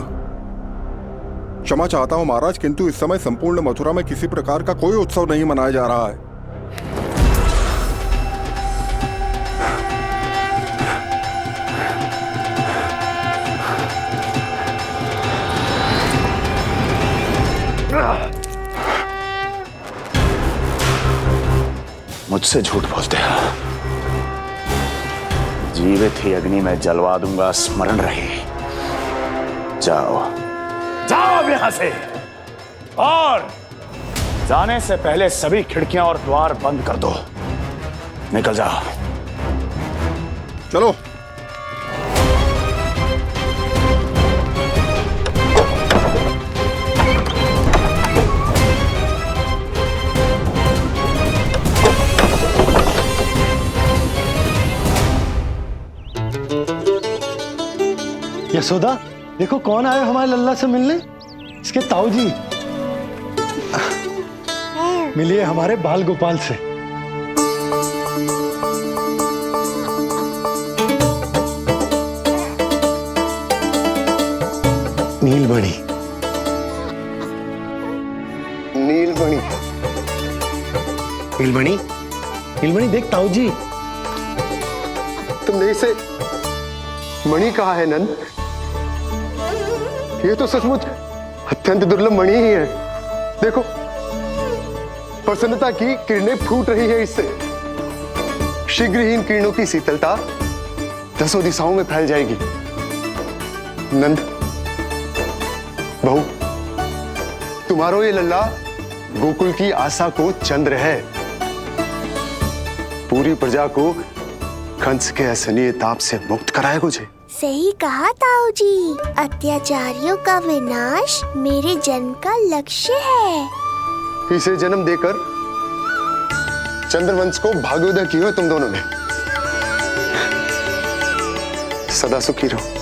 क्षमा चाहता हूं महाराज, किंतु इस समय संपूर्ण मथुरा में किसी प्रकार का कोई उत्सव नहीं मनाया जा रहा है। मुझसे झूठ बोलते हो। जीवित ही अग्नि में जलवा दूंगा, स्मरण रहे। जाओ जाओ अब यहां से, और जाने से पहले सभी खिड़कियां और द्वार बंद कर दो। निकल जाओ। चलो। यशोदा, देखो कौन आए हमारे लल्ला से मिलने। इसके ताऊ जी। मिलिए हमारे बाल गोपाल से। नीलमणि, नीलमणि, नीलमणि, नीलमणि देख ताऊ जी। तुमने इसे मणि कहा है नंद? ये तो सचमुच अत्यंत दुर्लभ मणि ही है। देखो, प्रसन्नता की किरणें फूट रही है इससे। शीघ्र ही इन किरणों की शीतलता दसों दिशाओं में फैल जाएगी। नंद, बहू, तुम्हारो ये लल्ला गोकुल की आशा को चंद्र है। पूरी प्रजा को कंस के असहनीय ताप से मुक्त कराएगा मुझे। सही कहा ताऊ जी, अत्याचारियों का विनाश मेरे जन्म का लक्ष्य है। इसे जन्म देकर चंद्रवंश को भाग्योदय किए हो तुम दोनों ने। सदा सुखी रहो।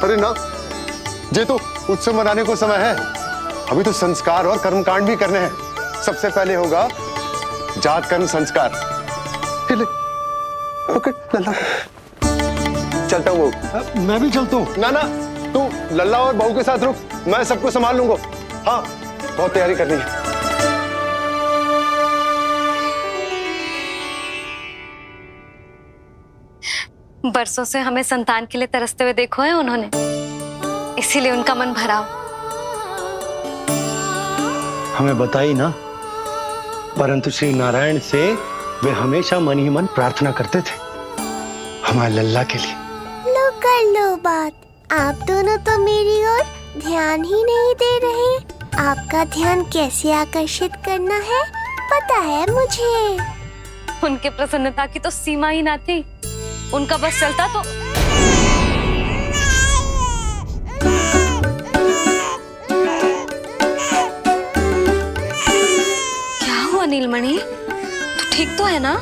अरे ना, ये तो उत्सव मनाने को समय है। अभी तो संस्कार और कर्मकांड भी करने हैं। सबसे पहले होगा जात कर्म संस्कार। पकड़ लल्ला, चलता हूँ। मैं भी चलता हूँ। ना ना, तू लल्ला और बहू के साथ रुक, मैं सबको संभाल लूंगा। हाँ, बहुत तैयारी करनी है। बरसों से हमें संतान के लिए तरसते हुए देखो है उन्होंने, इसीलिए उनका मन भरा हो। हमें बताई ना, परंतु श्री नारायण से वे हमेशा मन ही मन प्रार्थना करते थे हमारे लल्ला के लिए। लो कर लो बात। आप दोनों तो मेरी ओर ध्यान ही नहीं दे रहे। आपका ध्यान कैसे आकर्षित करना है पता है मुझे। उनके प्रसन्नता की तो सीमा ही ना थी। उनका बस चलता तो क्या हुआ नीलमणि, तू ठीक तो है ना?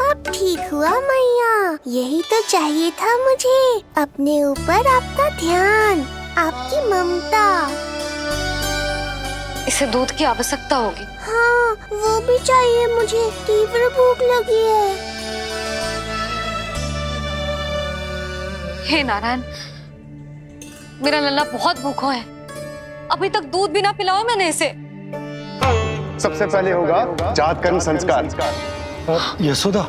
अब ठीक हुआ मैया, यही तो चाहिए था मुझे। अपने ऊपर आपका ध्यान, आपकी ममता। इसे दूध की आवश्यकता होगी। हाँ, वो भी चाहिए मुझे। तीव्र भूख लगी है। हे नारायण, मेरा लल्ला बहुत भूखा है। अभी तक दूध भी ना पिलाओ मैंने इसे। सबसे पहले होगा जात कर्म संस्कार। यशोदा,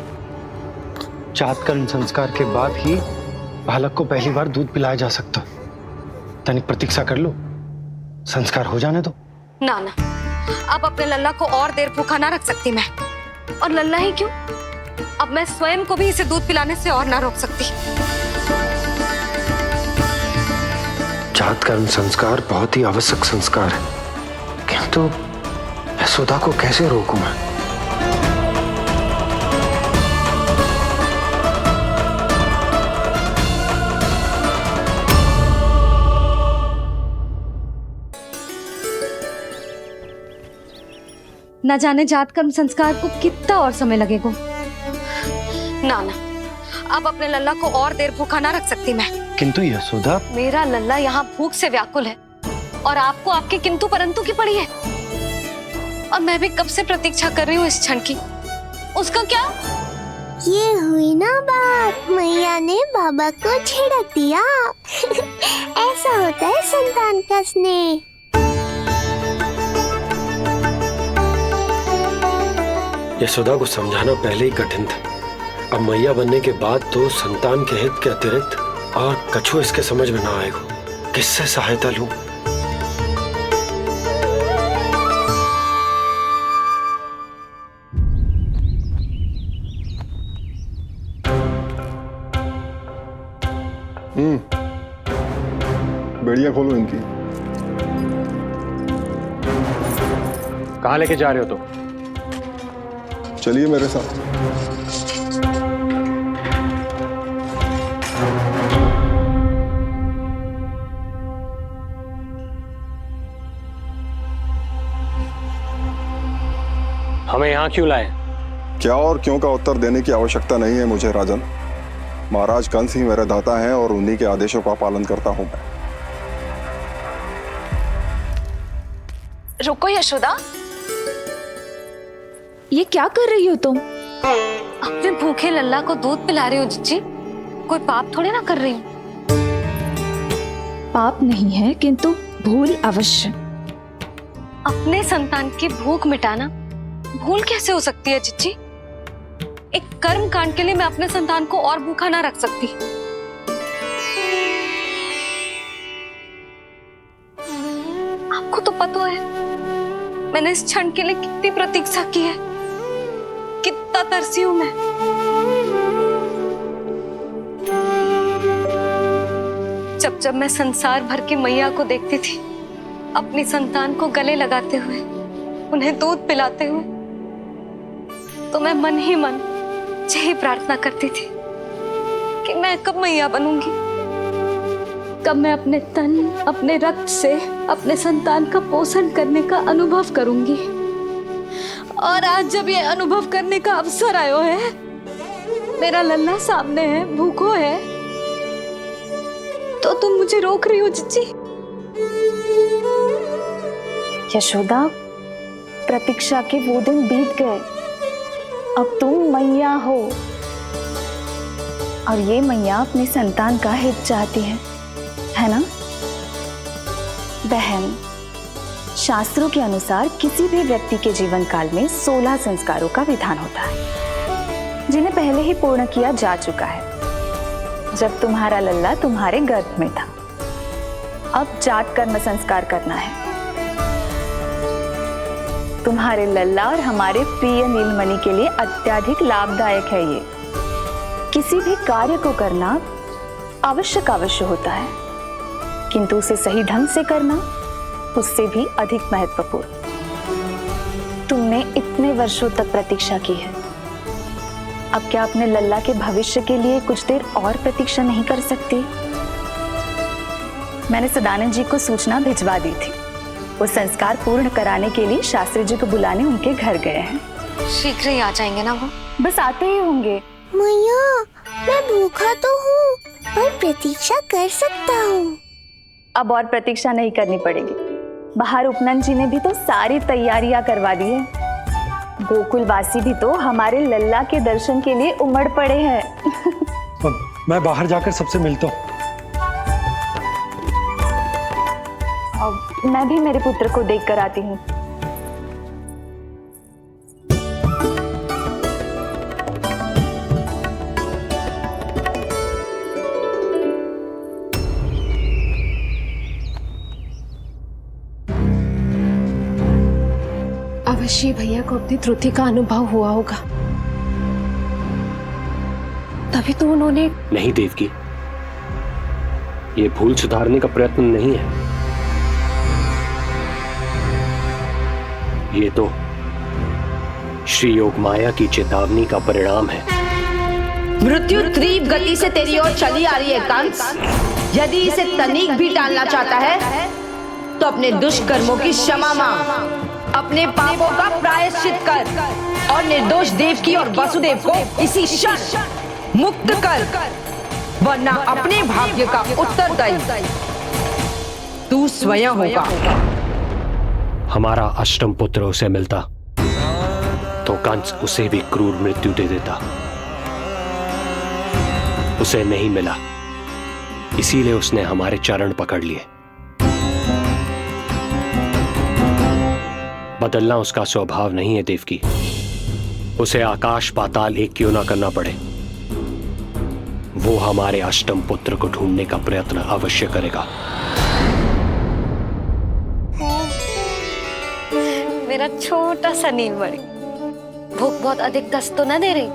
जात कर्म संस्कार के बाद ही बालक को पहली बार दूध पिलाया जा सकता। तनिक प्रतीक्षा कर लो, संस्कार हो जाने दो। ना ना, अब अपने लल्ला को और देर भूखा ना रख सकती मैं। और लल्ला ही क्यों, अब मैं स्वयं को भी इसे दूध पिलाने से और ना रोक सकती। जात कर्म संस्कार बहुत ही आवश्यक संस्कार है, किंतु यशोदा को कैसे रोकूं मैं? न जाने जात कर्म संस्कार को कितना और समय लगेगा। ना ना, अब अपने लल्ला को और देर भूखा ना रख सकती मैं। किंतु यशोदा, मेरा लल्ला यहाँ भूख से व्याकुल है और आपको आपके किंतु परंतु की पड़ी है। और मैं भी कब से प्रतीक्षा कर रही हूँ इस क्षण की। उसका क्या? ये हुई ना बात, मैया ने बाबा को छिड़क दिया। ऐसा होता है संतान का स्नेह। यशोदा को समझाना पहले ही कठिन था, अब मैया बनने के बाद तो संतान के हित के अतिरिक्त और कछु इसके समझ में ना आएगा। किससे सहायता लूं? बेड़िया खोलो इनकी। कहाँ लेके जा रहे हो तुम? चलिए मेरे साथ। हमें यहाँ क्यों लाए? क्या और क्यों का उत्तर देने की आवश्यकता नहीं है मुझे राजन। महाराज कंस ही मेरे दाता हैं और उन्हीं के आदेशों का पालन करता हूं मैं। रुको यशोदा, ये क्या कर रही हो तुम? अपने भूखे लल्ला को दूध पिला रही हो जिज्जी। कोई पाप थोड़े ना कर रही हूँ। पाप नहीं है, किंतु भूल अवश्य। अपने संतान की भूख मिटाना भूल कैसे हो सकती है जिज्जी? एक कर्म कांड के लिए मैं अपने संतान को और भूखा ना रख सकती। आपको तो पता है मैंने इस क्षण के लिए कितनी प्रतीक्षा की है, कितना तरसी हूं मैं। जब जब मैं संसार भर की मैया को देखती थी अपनी संतान को गले लगाते हुए, उन्हें दूध पिलाते हुए, तो मैं मन ही मन यही प्रार्थना करती थी कि मैं कब मैया बनूंगी, कब मैं अपने तन अपने रक्त से अपने संतान का पोषण करने का अनुभव करूंगी। और आज जब ये अनुभव करने का अवसर आयो है, मेरा लल्ला सामने है, भूखो है, तो तुम मुझे रोक रही हो जिज्जी। यशोदा, प्रतीक्षा के वो दिन बीत गए। अब तुम मैया हो और ये मैया अपने संतान का हित चाहती है ना बहन? शास्त्रों के अनुसार किसी भी व्यक्ति के जीवन काल में 16 संस्कारों का विधान होता है, जिन्हें पहले ही पूर्ण किया जा चुका है जब तुम्हारा लल्ला तुम्हारे गर्भ में था। अब जात कर्म संस्कार करना है। तुम्हारे लल्ला और हमारे प्रिय नीलमणि के लिए अत्यधिक लाभदायक है ये। किसी भी कार्य को करना आवश्यक अवश्य होता है, किंतु उसे सही ढंग से करना उससे भी अधिक महत्वपूर्ण। तुमने इतने वर्षों तक प्रतीक्षा की है, अब क्या अपने लल्ला के भविष्य के लिए कुछ देर और प्रतीक्षा नहीं कर सकती? मैंने सदानंद जी को सूचना भिजवा दी थी। वो संस्कार पूर्ण कराने के लिए शास्त्री जी को बुलाने उनके घर गए हैं। शीघ्र ही आ जाएंगे ना वो? बस आते ही होंगे। मैया, मैं भूखा तो हूँ, पर प्रतीक्षा कर सकता हूँ। अब और प्रतीक्षा नहीं करनी पड़ेगी। बाहर उपनंद जी ने भी तो सारी तैयारियां करवा दी है। गोकुलवासी भी तो हमारे लल्ला के दर्शन के लिए उमड़ पड़े हैं। मैं बाहर जाकर सबसे मिलता हूँ। अब मैं भी मेरे पुत्र को देख कर आती हूँ। अवश्य भैया को अपनी त्रुटि का अनुभव हुआ होगा, तभी तो उन्होंने। नहीं देवकी, ये भूल सुधारने का प्रयत्न नहीं है, ये तो श्री योग माया की चेतावनी का परिणाम है। मृत्यु तीव्र गति से तेरी ओर चली आ रही है कंस। यदि इसे तनिक भी टालना चाहता है तो अपने दुष्कर्मों की क्षमा मांग, अपने पापों का प्रायश्चित कर और निर्दोष देवकी और वसुदेव को इसी क्षण मुक्त कर, वरना अपने भाग्य का उत्तरदायी तू स्वयं होगा। हमारा अष्टम पुत्र उसे मिलता तो कंस उसे भी क्रूर मृत्यु दे देता। उसे नहीं मिला, इसीलिए उसने हमारे चरण पकड़ लिए। बदलना उसका स्वभाव नहीं है देवकी। उसे आकाश पाताल एक क्यों ना करना पड़े, वो हमारे अष्टम पुत्र को ढूंढने का प्रयत्न अवश्य करेगा। मेरा छोटा सा नीलमणि, भूख बहुत अधिक कष्ट तो न दे रही?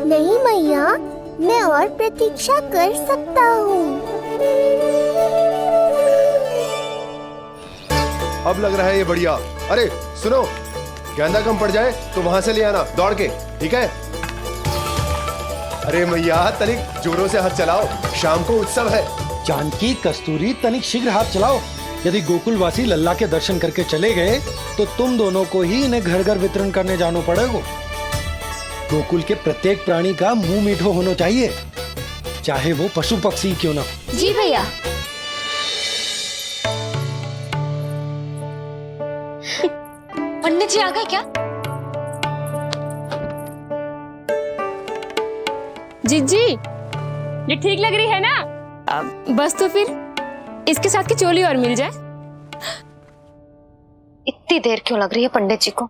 नहीं मैया, मैं और प्रतीक्षा कर सकता हूँ। अब लग रहा है ये बढ़िया। अरे सुनो, गेंदा कम पड़ जाए तो वहां से ले आना दौड़ के, ठीक है? अरे मैया, तनिक जोरों से हाथ चलाओ, शाम को उत्सव है। जानकी, कस्तूरी, तनिक शीघ्र हाथ चलाओ। यदि गोकुलवासी लल्ला के दर्शन करके चले गए तो तुम दोनों को ही इन्हें घर घर वितरण करने जाना पड़ेगा। गोकुल के प्रत्येक प्राणी का मुंह मीठो होना चाहिए, चाहे वो पशु पक्षी क्यों ना। जी भैया। पंडित जी आ गए क्या? जीजी, ये ठीक लग रही है ना? बस तो फिर इसके साथ की चोली और मिल जाए। इतनी देर क्यों लग रही है पंडित जी को?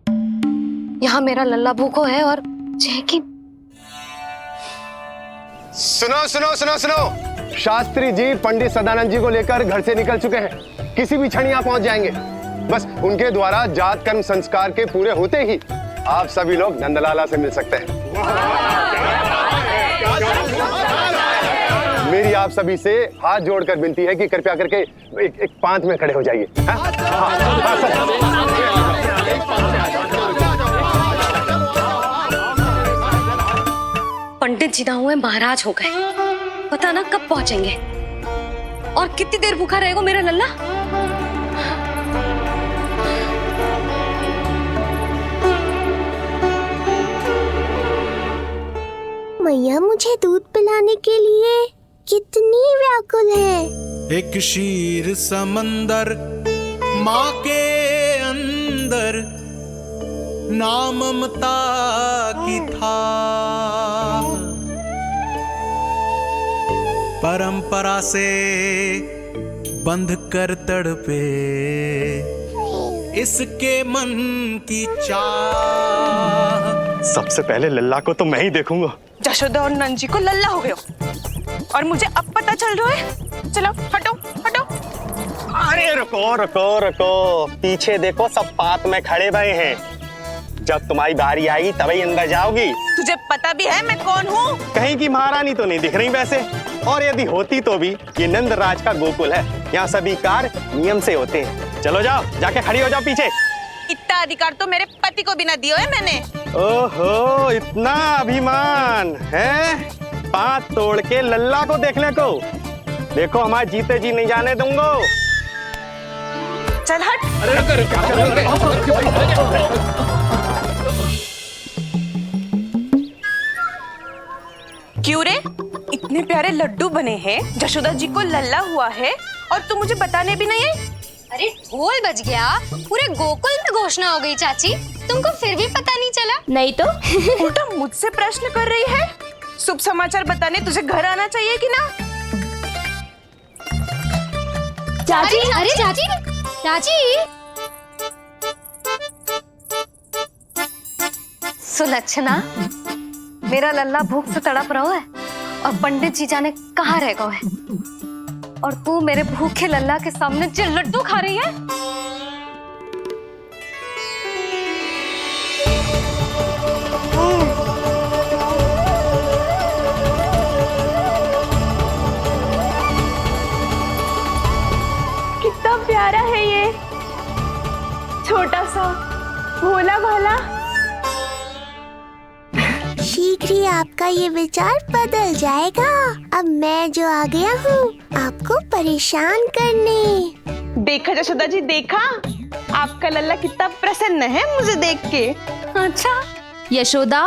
यहाँ मेरा लल्ला भूखो है और जैकी। सुनो सुनो सुनो सुनो, शास्त्री जी पंडित सदानंद जी को लेकर घर से निकल चुके हैं। किसी भी क्षण यहाँ पहुंच जाएंगे। बस उनके द्वारा जात कर्म संस्कार के पूरे होते ही आप सभी लोग नंदलाला से मिल सकते हैं। मेरी आप सभी से हाथ जोड़कर विनती है कि कृपया करके एक पांत में खड़े हो जाइए। पंडित जी ना हुए महाराज हो गए, पता ना कब पहुंचेंगे और कितनी देर भूखा रहेगा मेरा लल्ला। मैया मुझे दूध पिलाने के लिए कितनी व्याकुल है। एक शीर समंदर माँ के अंदर, ना ममता की था, परंपरा से बंध कर तड़पे इसके मन की चाह। सबसे पहले लल्ला को तो मैं ही देखूंगा। जशोदा और नंद जी को लल्ला हो गए और मुझे अब पता चल रहा है। चलो हटो हटो। अरे रुको रुको रुको, पीछे देखो, सब पात में खड़े हुए हैं। जब तुम्हारी बारी आएगी तभी अंदर जाओगी। तुझे पता भी है मैं कौन हूँ? कहीं की महारानी तो नहीं दिख रही वैसे, और यदि होती तो भी ये नंदराज का गोकुल है, यहाँ सभी कार्य नियम से होते हैं। चलो जाओ, जाके खड़ी हो जाओ पीछे। इतना अधिकार तो मेरे पति को भी ना दिया है मैंने। ओहो, इतना अभिमान है? पांव तोड़ के लल्ला को देखने को। देखो हमारे जीते जी नहीं जाने दूंगा। चल हट। क्यों रे? इतने प्यारे लड्डू बने हैं, जशोदा जी को लल्ला हुआ है और तू मुझे बताने भी नहीं आई? अरे ढोल बज गया, पूरे गोकुल में घोषणा हो गई चाची, तुमको फिर भी पता नहीं चला? नहीं तो उल्टा मुझसे प्रश्न कर रही है। शुभ समाचार बताने तुझे घर आना चाहिए कि ना? चाची, अरे चाची, चाची। सुलक्षणा, मेरा लल्ला भूख से तड़प रहा है और पंडित जी जाने कहाँ रह गए है, और तू मेरे भूखे लल्ला के सामने जो लड्डू खा रही है। कितना प्यारा है ये, छोटा सा भोला भाला। शीघ्र ही आपका ये विचार बदल जाएगा। अब मैं जो आ गया हूँ आपको परेशान करने। देखा जशोदा जी, देखा आपका लल्ला कितना प्रसन्न है मुझे देख के। अच्छा यशोदा,